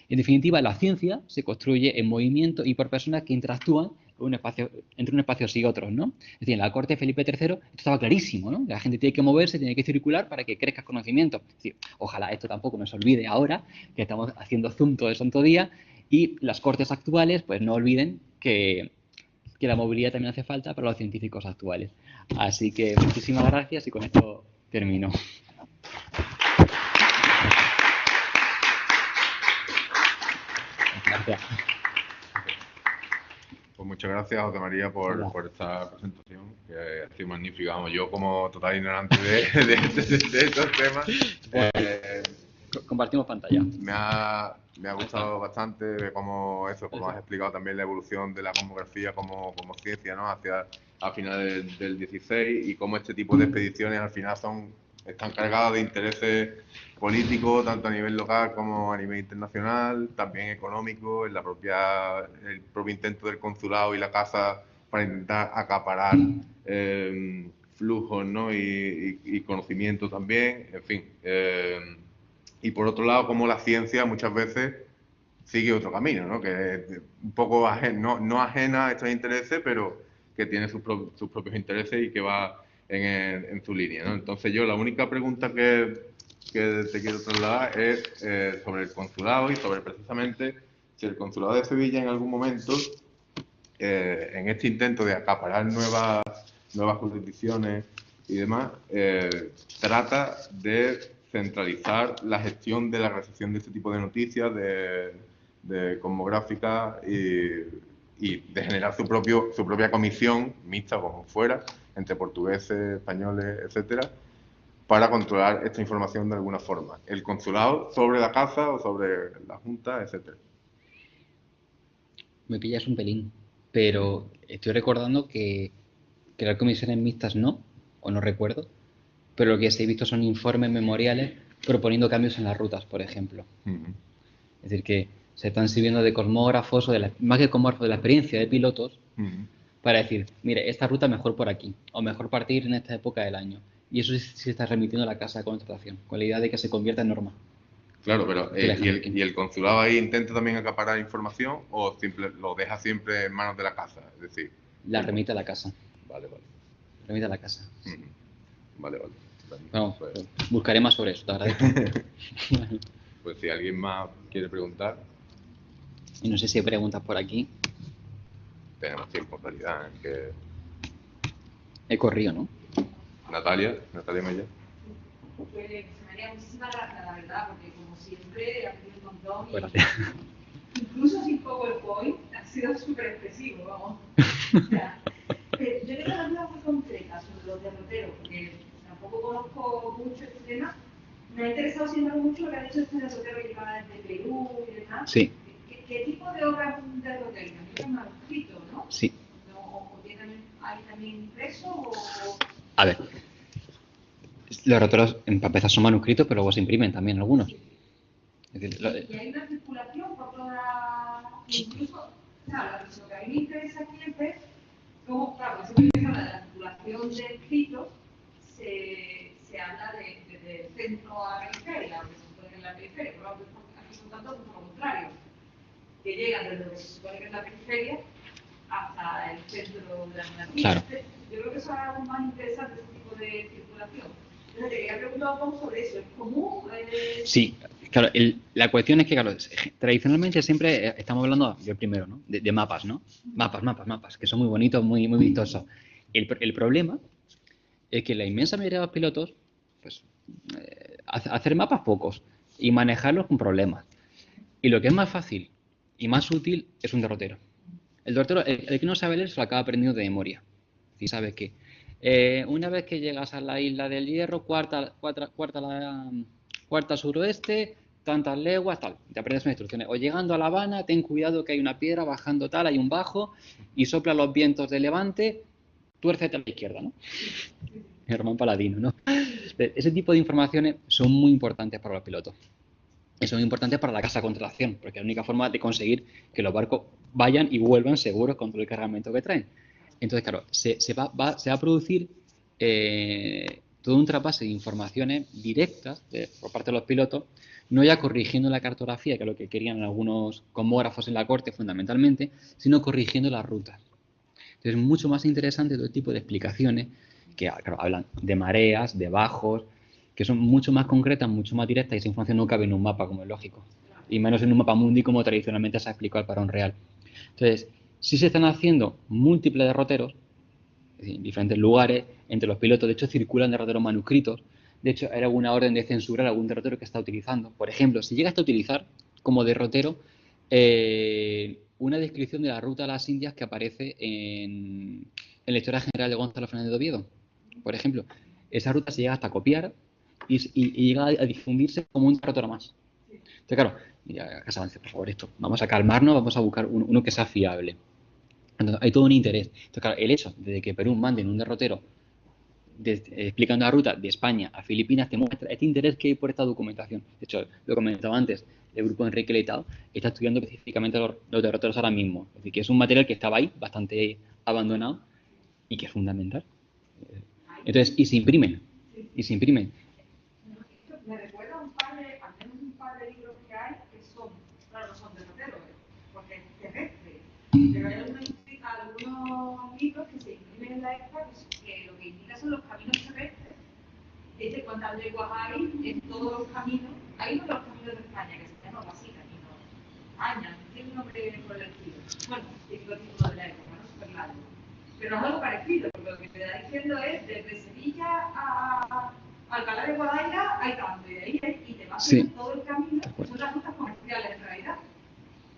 Speaker 2: En definitiva, la ciencia se construye en movimiento y por personas que interactúan entre un espacio y otros, ¿no? Es decir, en la corte de Felipe III esto estaba clarísimo, ¿no? La gente tiene que moverse, tiene que circular para que crezca conocimiento. Es decir, ojalá esto tampoco nos olvide ahora, que estamos haciendo Zoom todo el santo día, y las cortes actuales, pues no olviden que la movilidad también hace falta para los científicos actuales. Así que muchísimas gracias y con esto termino. Gracias.
Speaker 1: Pues muchas gracias, José María, por esta presentación, que ha sido magnífica. Vamos, yo como total ignorante de estos temas,
Speaker 2: compartimos pantalla.
Speaker 1: Me ha gustado bastante cómo has explicado también la evolución de la cosmografía como ciencia, ¿no? Hacia a finales del 16 y cómo este tipo de expediciones al final están cargadas de intereses políticos, tanto a nivel local como a nivel internacional, también económico, el propio intento del consulado y la casa para intentar acaparar flujos, ¿no? y conocimiento también, en fin. Y por otro lado, como la ciencia muchas veces sigue otro camino, ¿no? Que es un poco no ajena a estos intereses, pero que tiene sus propios intereses y que va en su línea, ¿no? Entonces yo la única pregunta que te quiero trasladar es sobre el consulado y sobre precisamente si el consulado de Sevilla en algún momento, en este intento de acaparar nuevas jurisdicciones y demás, trata de centralizar la gestión de la recepción de este tipo de noticias, de cosmográficas y de generar su propia comisión mixta como fuera, entre portugueses, españoles, etcétera, para controlar esta información de alguna forma. El consulado sobre la casa o sobre la junta, etcétera.
Speaker 2: Me pillas un pelín, pero estoy recordando que las comisiones mixtas no, o no recuerdo, pero lo que sí he visto son informes memoriales proponiendo cambios en las rutas, por ejemplo. Es decir, que se están sirviendo de cosmógrafos, o más que cosmógrafos, de la experiencia de pilotos, para decir, mire, esta ruta mejor por aquí, o mejor partir en esta época del año. Y eso sí se está remitiendo a la casa de contratación, con la idea de que se convierta en norma.
Speaker 1: Claro, pero ¿y el consulado ahí intenta también acaparar información o lo deja siempre en manos de la casa? Es decir,
Speaker 2: la remite a la casa.
Speaker 1: Vale.
Speaker 2: Remite a la casa.
Speaker 1: Vale.
Speaker 2: Bueno, pues buscaré más sobre eso, te agradezco.
Speaker 1: Pues si alguien más quiere preguntar.
Speaker 2: Y no sé si hay preguntas por aquí.
Speaker 1: Tenemos tiempo en realidad.
Speaker 2: He corrido, ¿no?
Speaker 1: Natalia Mella.
Speaker 3: Pues María, muchísimas gracias, la verdad, porque como siempre he aprendido un montón.
Speaker 2: Gracias.
Speaker 3: Incluso sin PowerPoint ha sido súper expresivo, vamos. O sea, yo tengo una duda muy concreta sobre los derroteros, porque tampoco conozco mucho este tema. Me ha interesado siempre mucho lo que ha dicho este derrotero que lleva desde Perú y demás.
Speaker 2: Sí.
Speaker 3: ¿Qué tipo de obra es un derrotero? También es manuscrito, ¿no?
Speaker 2: Sí.
Speaker 3: ¿Hay también impreso o...?
Speaker 2: A ver. Los roteros en papel son manuscritos, pero luego se imprimen también algunos. Es decir,
Speaker 3: ¿Y hay una circulación por toda...? Incluso, claro, lo que a mí me interesa aquí es ver cómo, claro, siempre que se habla de la circulación de escritos, se habla desde el centro a la periferia, lo que se supone que es la periferia, pero aquí son tanto como lo contrario, que llegan desde lo que se supone que es la periferia hasta el centro de la monarquía.
Speaker 2: Claro.
Speaker 3: Yo creo que eso es algo más interesante, ese tipo de circulación. Entonces, te quería preguntar un poco sobre eso. ¿Es común?
Speaker 2: Sí, claro. La cuestión es que, claro, tradicionalmente siempre estamos hablando, yo primero, ¿no? De mapas, ¿no? Mapas, que son muy bonitos, muy vistosos. El problema es que la inmensa mayoría de los pilotos, pues, hacer mapas pocos y manejarlos con problemas. Y lo que es más fácil y más útil es un derrotero. El derrotero, el que no sabe leer, se lo acaba aprendiendo de memoria. Si sabes que una vez que llegas a la isla del Hierro, cuarta suroeste, tantas leguas, tal. Te aprendes unas instrucciones. O llegando a La Habana, ten cuidado que hay una piedra, bajando tal, hay un bajo, y sopla los vientos de levante, tuércete a la izquierda, ¿no? Germán Paladino, ¿no? Ese tipo de informaciones son muy importantes para los pilotos. Y son importantes para la casa de contratación, porque es la única forma de conseguir que los barcos vayan y vuelvan seguros con todo el cargamento que traen. Entonces, claro, se va a producir todo un trasvase de informaciones directas por parte de los pilotos, no ya corrigiendo la cartografía, que es lo que querían algunos cosmógrafos en la corte fundamentalmente, sino corrigiendo las rutas. Entonces, es mucho más interesante todo tipo de explicaciones que, claro, hablan de mareas, de bajos, que son mucho más concretas, mucho más directas, y esa información no cabe en un mapa, como es lógico. Y menos en un mapa mundi como tradicionalmente se ha explicado para un real. Entonces, sí se están haciendo múltiples derroteros, es decir, en diferentes lugares, entre los pilotos. De hecho, circulan derroteros manuscritos. De hecho, hay alguna orden de censurar algún derrotero que está utilizando. Por ejemplo, si llegas a utilizar como derrotero una descripción de la ruta a las Indias que aparece en la historia general de Gonzalo Fernández de Oviedo. Por ejemplo, esa ruta se llega hasta copiar y llega a difundirse como un derrotero más. Entonces, claro, ya Casablanca, por favor, vamos a calmarnos, vamos a buscar uno que sea fiable. Entonces, hay todo un interés. Entonces, claro, el hecho de que Perú mande un derrotero explicando la ruta de España a Filipinas te muestra este interés que hay por esta documentación. De hecho, lo comentaba antes, el grupo de Enrique Leitao está estudiando específicamente los derroteros ahora mismo. Es decir, que es un material que estaba ahí, bastante abandonado, y que es fundamental. Entonces, y se imprimen.
Speaker 3: Me recuerda al menos un par de libros que hay que son claro, no son derroteros, porque es terrestre. Pero hay algunos libros que se imprimen en la ESPA que lo que indica son los caminos terrestres. Dice cuántas leguas hay en todos los caminos. Hay uno de los caminos de España que se llama así, Camino España, tiene un nombre por el estilo. Bueno, típico título de la época, ¿no? Súper largo. Pero es algo parecido, porque lo que te está diciendo es desde Sevilla a Alcalá de Guadaira hay tanto, y de ahí y te vas haciendo todo el camino, son las rutas comerciales en realidad.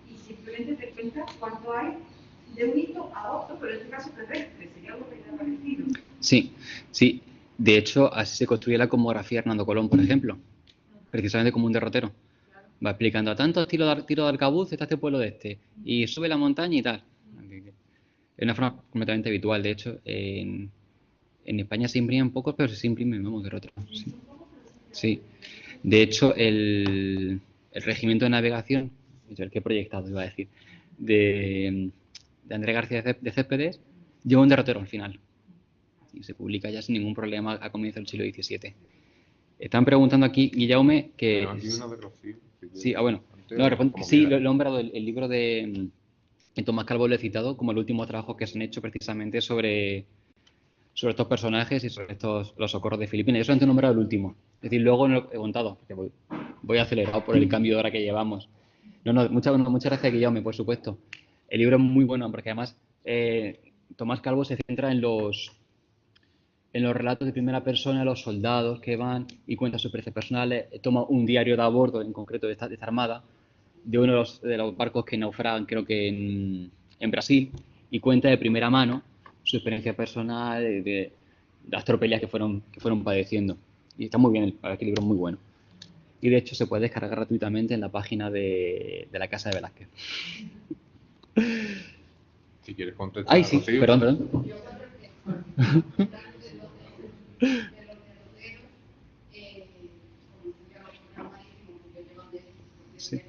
Speaker 3: Y simplemente te cuentas cuánto hay de un hito a otro, pero en este caso terrestre, sería algo que te ha parecido.
Speaker 2: Sí, sí. De hecho, así se construye la cosmografía de Hernando Colón, por ejemplo, precisamente como un derrotero. Va explicando a tantos tiros de arcabuz está este pueblo de este, y sube la montaña y tal. Es una forma completamente habitual. De hecho, en España se imprimen pocos, pero se imprimen, vamos, derroteros. Sí. Sí. De hecho, el regimiento de navegación, el que he proyectado, iba a decir, de Andrés García de Céspedes, lleva un derrotero al final. Y se publica ya sin ningún problema a comienzos del siglo XVII. Están preguntando aquí, Guillaume, que...
Speaker 1: Aquí una de los
Speaker 2: sí, bueno. No, sí, lo he nombrado el libro de Tomás Calvo, lo he citado como el último trabajo que se han hecho precisamente sobre estos personajes y sobre los socorros de Filipinas. Yo solamente he nombrado el último. Es decir, luego no lo he contado, porque voy acelerado por el cambio de hora que llevamos. Muchas gracias, Guillaume, por supuesto. El libro es muy bueno, porque además Tomás Calvo se centra en los relatos de primera persona de los soldados que van y cuenta sus experiencias personales. Toma un diario de a bordo, en concreto de esta armada, de uno de los barcos que naufragan, creo que en Brasil, y cuenta de primera mano su experiencia personal de las tropelías que fueron padeciendo. Y está muy bien, el libro es muy bueno. Y de hecho se puede descargar gratuitamente en la página de la Casa de Velázquez.
Speaker 1: Si quieres contestar.
Speaker 2: Ay, sí, perdón. Sí.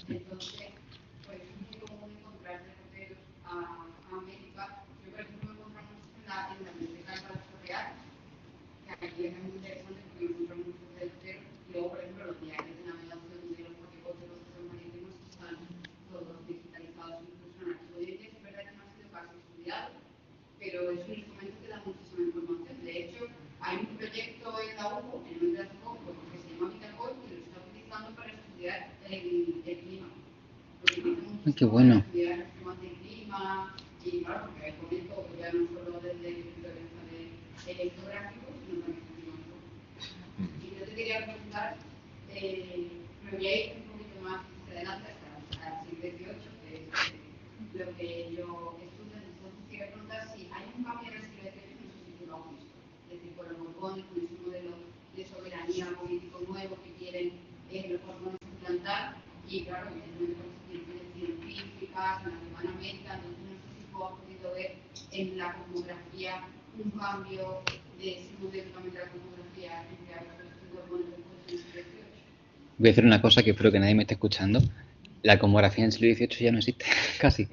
Speaker 4: Entonces, pues es muy común encontrar derroteros a América. Yo, por ejemplo, encontramos en la biblioteca de Palacio Real, que aquí es muy interesante porque encontramos muchos derroteros. Y luego, por ejemplo, los diarios de navegación de los paquetes de los paseos marítimos están todos digitalizados, incluso en archivo. Hoy en día es verdad que no ha sido casi estudiado, pero es un instrumento que da muchísima información. De hecho, hay un proyecto en la UBO, en el Monte de Azcón, que se llama Vitacol, que lo está utilizando para estudiar el clima.
Speaker 2: Ay, qué bueno.
Speaker 4: Para estudiar los temas del clima, y claro, porque el momento ya no solo desde el punto de vista geográfico, sino también climático. Y yo te quería preguntar, me voy a ir un poquito más adelante hasta el siglo XVIII, que es lo que yo estudio. Entonces, quería preguntar si hay un cambio en el siglo XVIII, no sé si tú lo has visto. Es decir, con los Borbones, con ese modelo de soberanía político nuevo que quieren los Borbones implantar, y claro, evidentemente con instituciones científicas, en la que van a América. Entonces, no sé si tú has podido ver en la cosmografía un cambio de ese modelo también de la cosmografía entre los Borbones después del siglo XVIII.
Speaker 2: Voy a decir una cosa que espero que nadie me esté escuchando. La cosmografía en el siglo XVIII ya no existe, casi.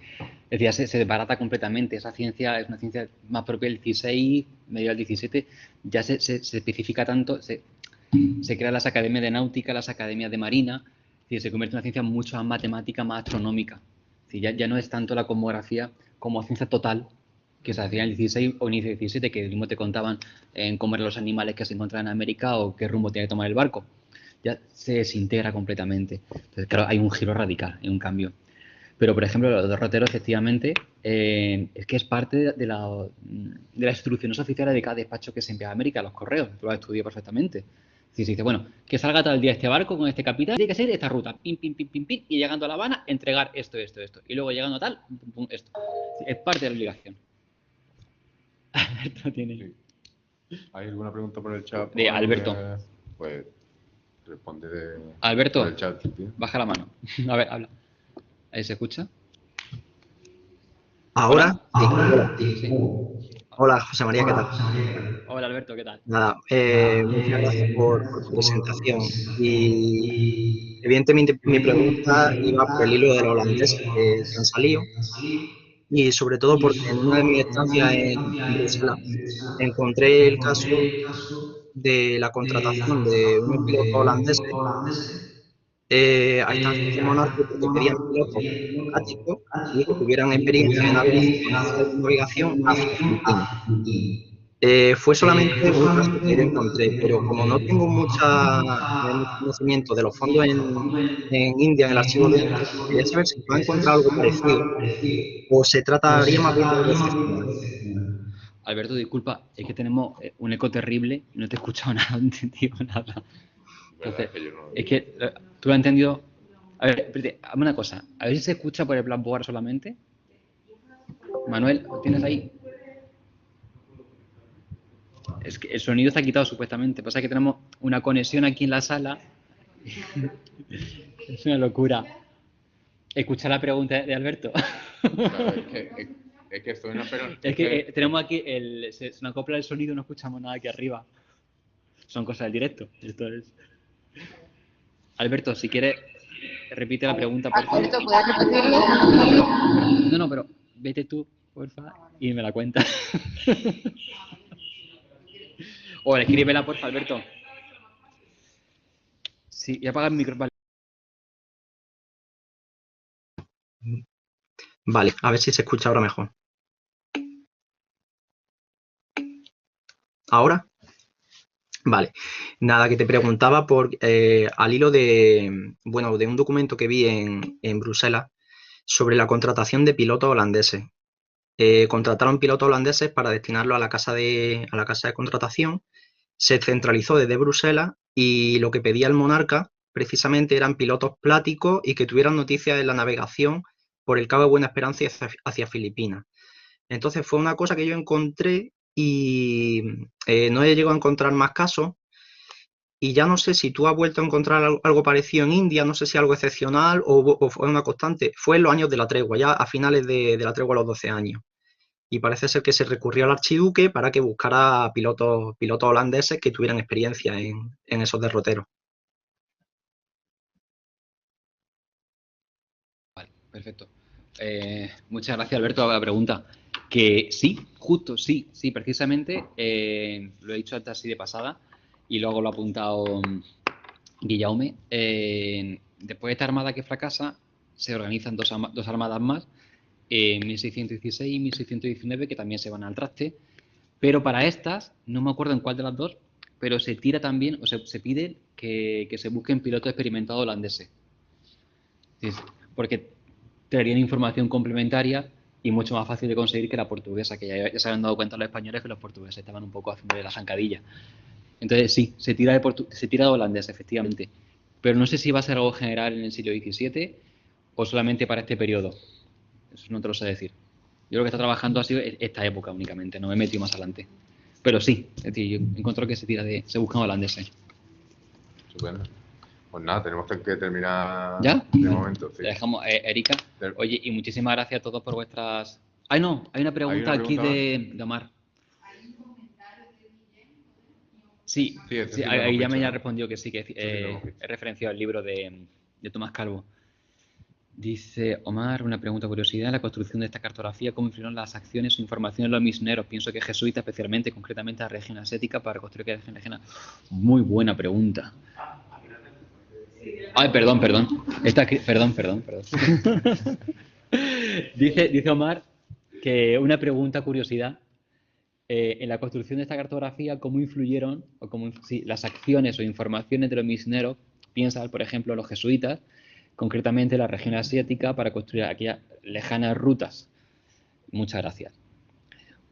Speaker 2: Es decir, se desbarata completamente. Esa ciencia es una ciencia más propia del XVI, medio del XVII. Ya se especifica tanto, se crean las academias de náutica, las academias de marina. Es decir, se convierte en una ciencia mucho más matemática, más astronómica. Es decir, ya no es tanto la cosmografía como ciencia total que se hacía en el XVI o inicio del XVII, que mismo te contaban en cómo eran los animales que se encontraban en América o qué rumbo tenía que tomar el barco. Ya se desintegra completamente. Entonces, claro, hay un giro radical, hay un cambio. Pero, por ejemplo, los derroteros, efectivamente, es que es parte de las instrucciones oficiales de cada despacho que se envía a América, los correos. Tú lo has estudiado perfectamente. Es decir, se dice, bueno, que salga tal día este barco con este capitán, tiene que ser esta ruta, pim, pim, pim, pim, pim, y llegando a La Habana, entregar esto. Y luego llegando a tal, pum, pum, esto. Es parte de la obligación. Alberto tiene...
Speaker 1: Sí. ¿Hay alguna pregunta por el chat?
Speaker 2: De Alberto.
Speaker 1: Pues responde de...
Speaker 2: Alberto,
Speaker 1: por el chat, ¿sí?
Speaker 2: Baja la mano. A ver, habla. ¿Ahí se escucha?
Speaker 5: ¿Ahora?
Speaker 2: Hola. Sí.
Speaker 5: Hola, José María, ¿qué tal?
Speaker 2: Hola, Alberto, ¿qué tal?
Speaker 5: Nada, muchas gracias por tu presentación. Y evidentemente mi pregunta iba por el hilo de los holandeses que han salido. y sobre todo porque en una de mis estancias en Bruselas encontré el caso de la contratación de unos pilotos holandeses a instancias del monarca porque pedían pilotos prácticos y que tuvieran experiencia en navegación hacia Filipinas. Fue solamente un caso que yo encontré, pero como no tengo mucho conocimiento de los fondos en India, en el archivo de India, quería saber si tú has encontrado algo parecido o se trataría más bien de algo excepcional.
Speaker 2: Alberto, disculpa, es que tenemos un eco terrible y no te he escuchado nada, no he entendido nada. Entonces, es que tú lo has entendido. A ver, espérate, hazme una cosa. A ver si se escucha por el Blackboard solamente. Manuel, ¿lo tienes ahí? Es que el sonido está quitado supuestamente. Pasa que tenemos una conexión aquí en la sala. Es una locura. Escucha la pregunta de Alberto.
Speaker 1: Claro, es que suena, pero...
Speaker 2: Es que tenemos aquí, se nos acopla el sonido y no escuchamos nada aquí arriba. Son cosas del directo. Esto es... Alberto, si quieres, repite la pregunta, por favor.
Speaker 4: Alberto, ¿puedes repetirlo?
Speaker 2: No, pero vete tú, porfa, y me la cuentas. O escríbela, porfa, Alberto. Sí, y apaga el micrófono.
Speaker 5: Vale, a ver si se escucha ahora mejor. ¿Ahora? Vale. Nada, que te preguntaba al hilo de un documento que vi en Bruselas sobre la contratación de pilotos holandeses. Contrataron pilotos holandeses para destinarlo a la casa de contratación. Se centralizó desde Bruselas y lo que pedía el monarca precisamente eran pilotos pláticos y que tuvieran noticias de la navegación por el Cabo de Buena Esperanza hacia Filipinas. Entonces fue una cosa que yo encontré y no he llegado a encontrar más casos. Y ya no sé si tú has vuelto a encontrar algo parecido en India, no sé si algo excepcional o fue una constante. Fue en los años de la tregua, ya a finales de la tregua a los 12 años. Y parece ser que se recurrió al archiduque para que buscara pilotos holandeses que tuvieran experiencia en esos derroteros.
Speaker 2: Vale, perfecto. Muchas gracias, Alberto, por la pregunta. Que sí, justo, sí, precisamente, lo he dicho antes así de pasada y luego lo ha apuntado Guillaume. Después de esta armada que fracasa, se organizan dos armadas más, 1616 y 1619, que también se van al traste. Pero para estas, no me acuerdo en cuál de las dos, pero se tira también, o se pide que se busquen pilotos experimentados holandeses. Porque traerían información complementaria y mucho más fácil de conseguir que la portuguesa, que ya se habían dado cuenta los españoles que los portugueses estaban un poco haciendo de la zancadilla. Entonces sí, se tira de holandés, efectivamente. Pero no sé si va a ser algo general en el siglo XVII o solamente para este periodo. Eso no te lo sé decir. Yo lo que está trabajando ha sido esta época únicamente, no me he metido más adelante. Pero sí, es decir, yo encuentro que se buscan holandeses.
Speaker 1: Estupendo. Pues nada, tenemos que terminar
Speaker 2: ¿Ya?
Speaker 1: de momento. Sí.
Speaker 2: Le dejamos, Erika. Oye, y muchísimas gracias a todos por vuestras... Ay, no, hay una pregunta aquí de Omar. Sí, ahí ya me ha respondido que sí, que he referenciado el libro de Tomás Calvo. Dice Omar, una pregunta curiosidad, la construcción de esta cartografía, ¿cómo influyeron las acciones o informaciones de los misioneros? Pienso que jesuitas, especialmente, concretamente la región asiática, para construir la región ajena. Muy buena pregunta. Ay, perdón. Perdón. Dice Omar que una pregunta curiosidad, en la construcción de esta cartografía, ¿cómo influyeron las acciones o informaciones de los misioneros? Piensa, por ejemplo, los jesuitas, concretamente la región asiática, para construir aquellas lejanas rutas. Muchas gracias.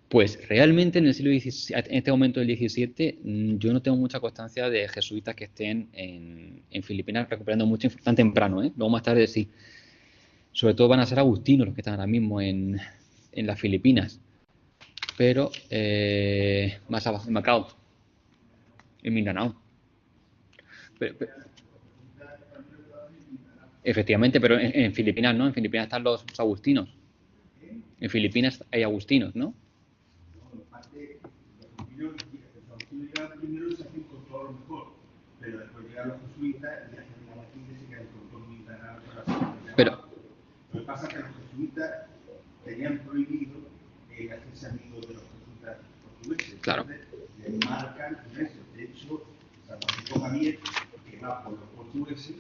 Speaker 2: Pues realmente en el siglo XVII, en este momento del XVII, yo no tengo mucha constancia de jesuitas que estén en Filipinas recuperando mucha información tan temprano, ¿eh? Luego más tarde sí. Sobre todo van a ser agustinos los que están ahora mismo en las Filipinas. Pero más abajo, en Macao, en Mindanao. Efectivamente, pero en Filipinas no, en Filipinas están los agustinos. En Filipinas hay agustinos, ¿no?
Speaker 6: Primero se hacen con todo lo mejor, pero después llegan los jesuitas y hacen la latín que se queda con todo muy integral.
Speaker 2: Pero
Speaker 6: lo que pasa es que los jesuitas tenían tenían prohibido hacerse amigos de los jesuitas portugueses.
Speaker 5: Claro.
Speaker 6: Entonces, les marcan con eso. De hecho, San Francisco Javier, que va por los portugueses,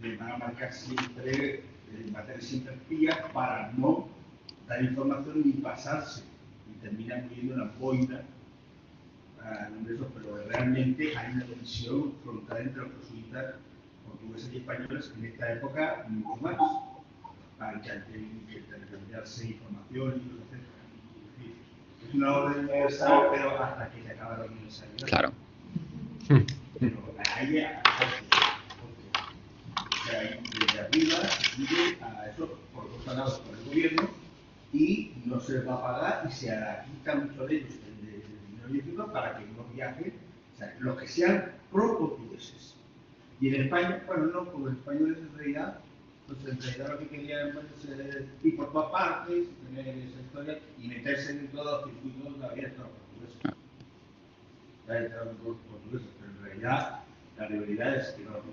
Speaker 6: les van a marcar siempre, va a tener siempre espías para no dar información ni pasarse. Y terminan poniendo una boina a nombre de esos, pero realmente hay una división frontal entre los jesuitas portugueses y españoles en esta época mucho más, para que intercambiarse información, libros, etc. Es una orden universal, pero hasta que se acaba la universalidad.
Speaker 5: Claro.
Speaker 6: Pero ahí desde arriba sigue a eso por dos pagados por el gobierno y no se les va a pagar y se quita mucho de ellos el dinero para que no viajen, o sea, los que sean pro-portugueses. Y en España, bueno, no, porque los españoles en realidad, pues en realidad lo que querían es ir por todas partes, tener esa historia y meterse en todos los circuitos de la vida de los portugueses. Ya entraron los portugueses, pero en realidad la rivalidad es enorme.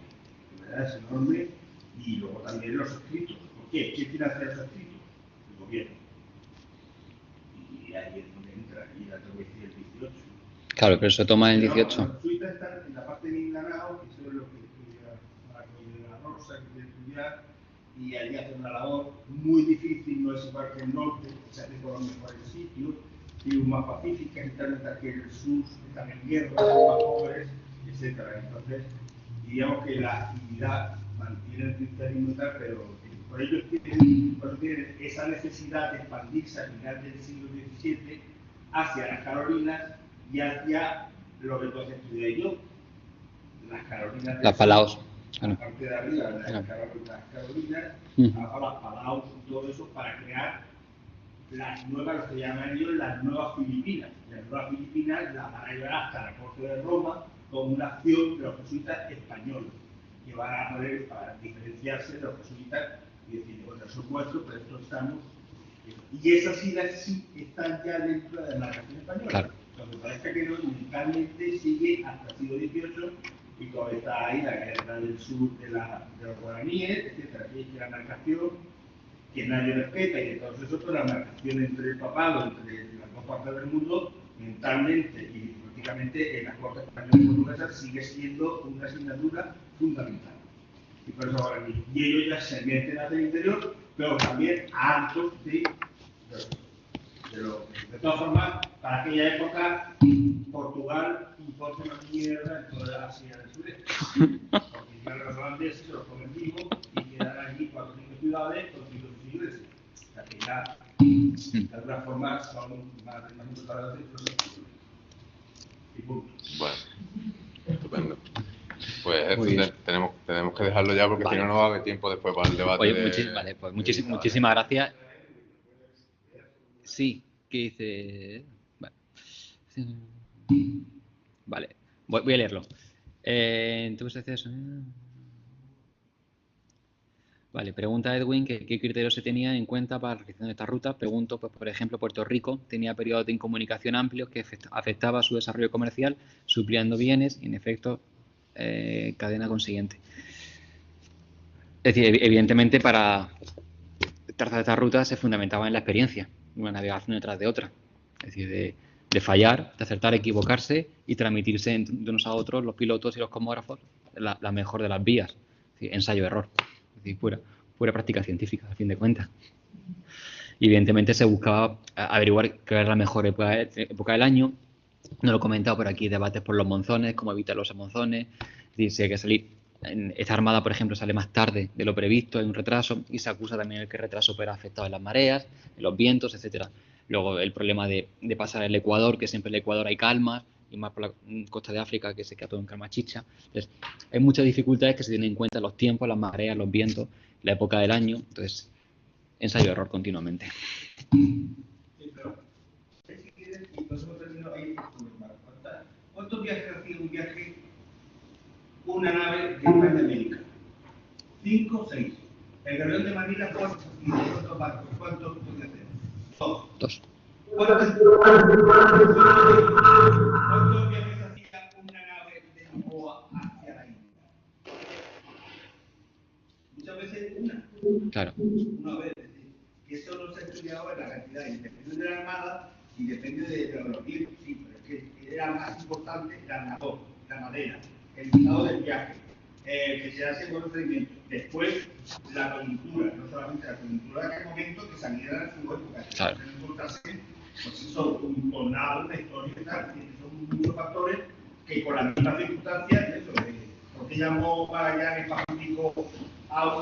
Speaker 6: La rivalidad es enorme y luego también los escritos. ¿Por qué? ¿Quién financia los escritos? El gobierno. Y ahí es donde entra, y ya te voy a decir el 18.
Speaker 2: Claro, pero eso toma el 18.
Speaker 6: Los jesuitas están en la parte de Mindanao, que eso es lo que estudia Marco de la Rosa, que quiere estudiar, y allí hacen una labor muy difícil, no es igual que el norte, se hace por los mejores sitios, y más pacíficas, y tal, mientras que el sur están en guerra, son más pobres, etc. Entonces, diríamos que la actividad mantiene el cristianismo y tal, pero por ello tienen esa necesidad de expandirse a final del siglo XVII hacia las Carolinas y hacia lo que entonces estudié yo, las Carolinas.
Speaker 2: Las Palaos.
Speaker 6: La parte de arriba, las Carolinas, las Palaos y todo eso para crear las nuevas, lo que llaman ellos las nuevas Filipinas. Las nuevas Filipinas las van a llevar hasta la corte de Roma como una acción de los jesuitas españoles, que van a poder para diferenciarse de los jesuitas y decir, bueno, son vuestros, pero estos estamos. Y esas islas sí están ya dentro de la nación española.
Speaker 2: Claro.
Speaker 6: Donde parece que no, mentalmente sigue hasta el siglo XVIII y todavía está ahí la guerra del sur de los guaraníes, etcétera, que es la marcación que nadie respeta y entonces eso, la marcación entre el papado, entre las dos partes del mundo, mentalmente y políticamente en las cortes españolas y portuguesas sigue siendo una asignatura fundamental. Y por eso ahora mismo. Y ellos ya se meten hacia el interior, pero también hartos de todas formas, para aquella época, Portugal importa una mierda en toda Asia del Sudeste. Porque llegan los holandeses, se los comen vivos y quedan allí 4 o 5 ciudades con 5 o 6 iglesias. O sea que ya, de alguna forma, son más importantes y punto.
Speaker 1: Bueno, estupendo. Pues tenemos que dejarlo ya porque si no, no va a haber tiempo después para el debate.
Speaker 2: Oye, vale, pues muchísimas gracias. Sí, ¿qué dice? Vale, voy a leerlo. Entonces, vale, pregunta Edwin que qué criterios se tenía en cuenta para la realización de esta ruta. Pregunto, pues por ejemplo, Puerto Rico tenía periodos de incomunicación amplios que afectaba su desarrollo comercial, supliendo bienes y, en efecto, cadena consiguiente. Es decir, evidentemente, para trazar esta ruta se fundamentaba en la experiencia, una navegación detrás de otra. Es decir, de fallar, de acertar, equivocarse y transmitirse de unos a otros, los pilotos y los cosmógrafos, la mejor de las vías. Es decir, ensayo-error. Es decir, pura práctica científica, a fin de cuentas. Y evidentemente se buscaba averiguar qué era la mejor época del año. No lo he comentado, pero aquí debates por los monzones, cómo evitar los monzones. Es decir, si hay que salir. Esta armada, por ejemplo, sale más tarde de lo previsto, hay un retraso, y se acusa también el que el retraso puede afectar en las mareas, en los vientos, etcétera. Luego el problema de pasar el Ecuador, que siempre en el Ecuador hay calmas, y más por la costa de África, que se queda todo en calma chicha. Entonces, hay muchas dificultades que se tienen en cuenta, los tiempos, las mareas, los vientos, la época del año. Entonces, ensayo-error continuamente.
Speaker 6: ¿Cuántos viajes hacía un viaje una nave de España de América? 5 o 6. El galeón de Manila, ¿cuántos barcos? ¿Cuántos podía hacer?
Speaker 2: 2.
Speaker 6: ¿Cuántos viajes hacía una nave de Lisboa hacia la India? Muchas veces una.
Speaker 2: Claro.
Speaker 6: Una vez. Que eso no se ha hecho estudiado es la cantidad, y depende de la Armada y depende de los libros, sí, pero es que era más importante el armador, la madera, el guisado del viaje, que se hace con procedimiento. Después, la coyuntura, no solamente la coyuntura de aquel momento, que saliera en su época,
Speaker 2: Claro.
Speaker 6: que no encontrase, pues eso, un nada, una historia y tal, son muchos factores que con las mismas circunstancias, eso, porque llamó Magallanes en Pacífico a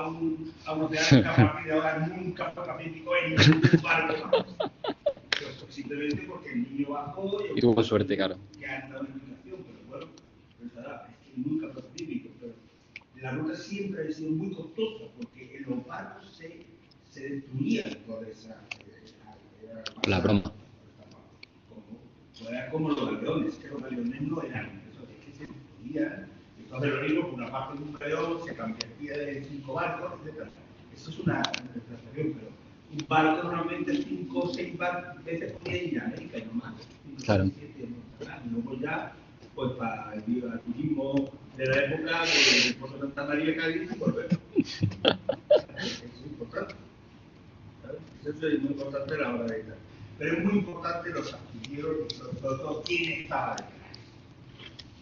Speaker 6: un océano que a partir de ahora nunca fue Pacífico en ningún barco más. Pero simplemente porque el niño bajó
Speaker 2: Y tuvo suerte, claro.
Speaker 6: que han dado una explicación, pero bueno, pues nada, es que nunca fue Pacífico. Pero la ruta siempre ha sido muy costosa porque en los barcos se destruían por esa.
Speaker 2: La broma.
Speaker 6: Era como los galeones, que los galeones no eran eso, es que se destruían. Entonces lo digo, por una parte de un galeón se convertía de 5 barcos, etc. Eso es una desplazación, pero un barco normalmente 5 o 6 veces podía ir a América y no más. 5,
Speaker 2: Claro.
Speaker 6: 7, y luego ya, pues para el turismo de la época de Puerto Santa María, Cádiz, y volver. Eso es importante. ¿Sabes? Eso es muy importante a la hora de estar. Pero es muy importante los astilleros y sobre todo quién estaba detrás.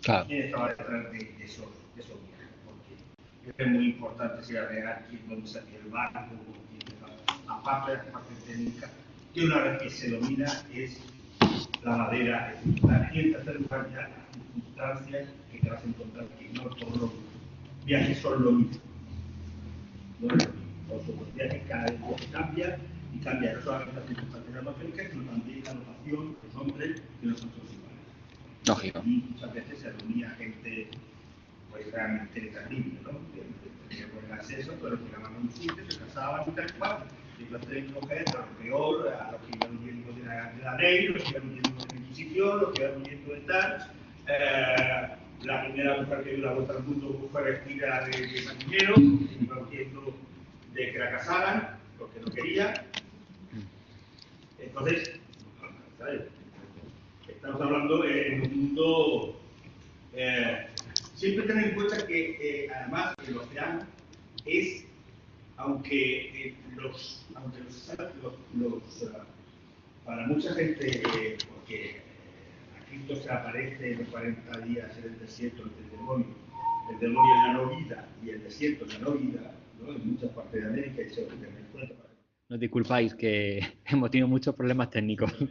Speaker 2: Claro.
Speaker 6: Quién estaba detrás de esos viajes. Porque es muy importante si era real quién dónde salía el barco, aparte de la parte técnica, que una vez que se domina es la madera, es decir, y en tercer lugar ya las circunstancias que te vas a encontrar, que no todos los viajes son lo mismo. No es lo mismo. Los viajes cada vez cambia y cambia no solamente las circunstancias atmosféricas, sino también la notación, los nombres de los otros iguales.
Speaker 2: Lógico.
Speaker 6: Y muchas veces se reunía gente pues realmente terrible, ¿no? Tenía buen acceso, pero llegaban a un sitio, se casaban y tal cual. Y entonces hay que coger a lo peor, a los que iban huyendo de la ley, los que iban huyendo de la Inquisición, los que iban huyendo de tal. La primera mujer que dio la vuelta al mundo fue vestida de marinero, que iba huyendo de que la casaran, porque no quería. Entonces, ¿sabes? Estamos hablando en un mundo. Siempre ten en cuenta que además el océano es, aunque para mucha gente, porque a Cristo se aparece en los 40 días en el desierto el demonio en la no vida y el desierto en la no vida, ¿no? En muchas partes de América y se lo tener en cuenta.
Speaker 2: Nos disculpáis que hemos tenido muchos problemas técnicos.
Speaker 6: Yo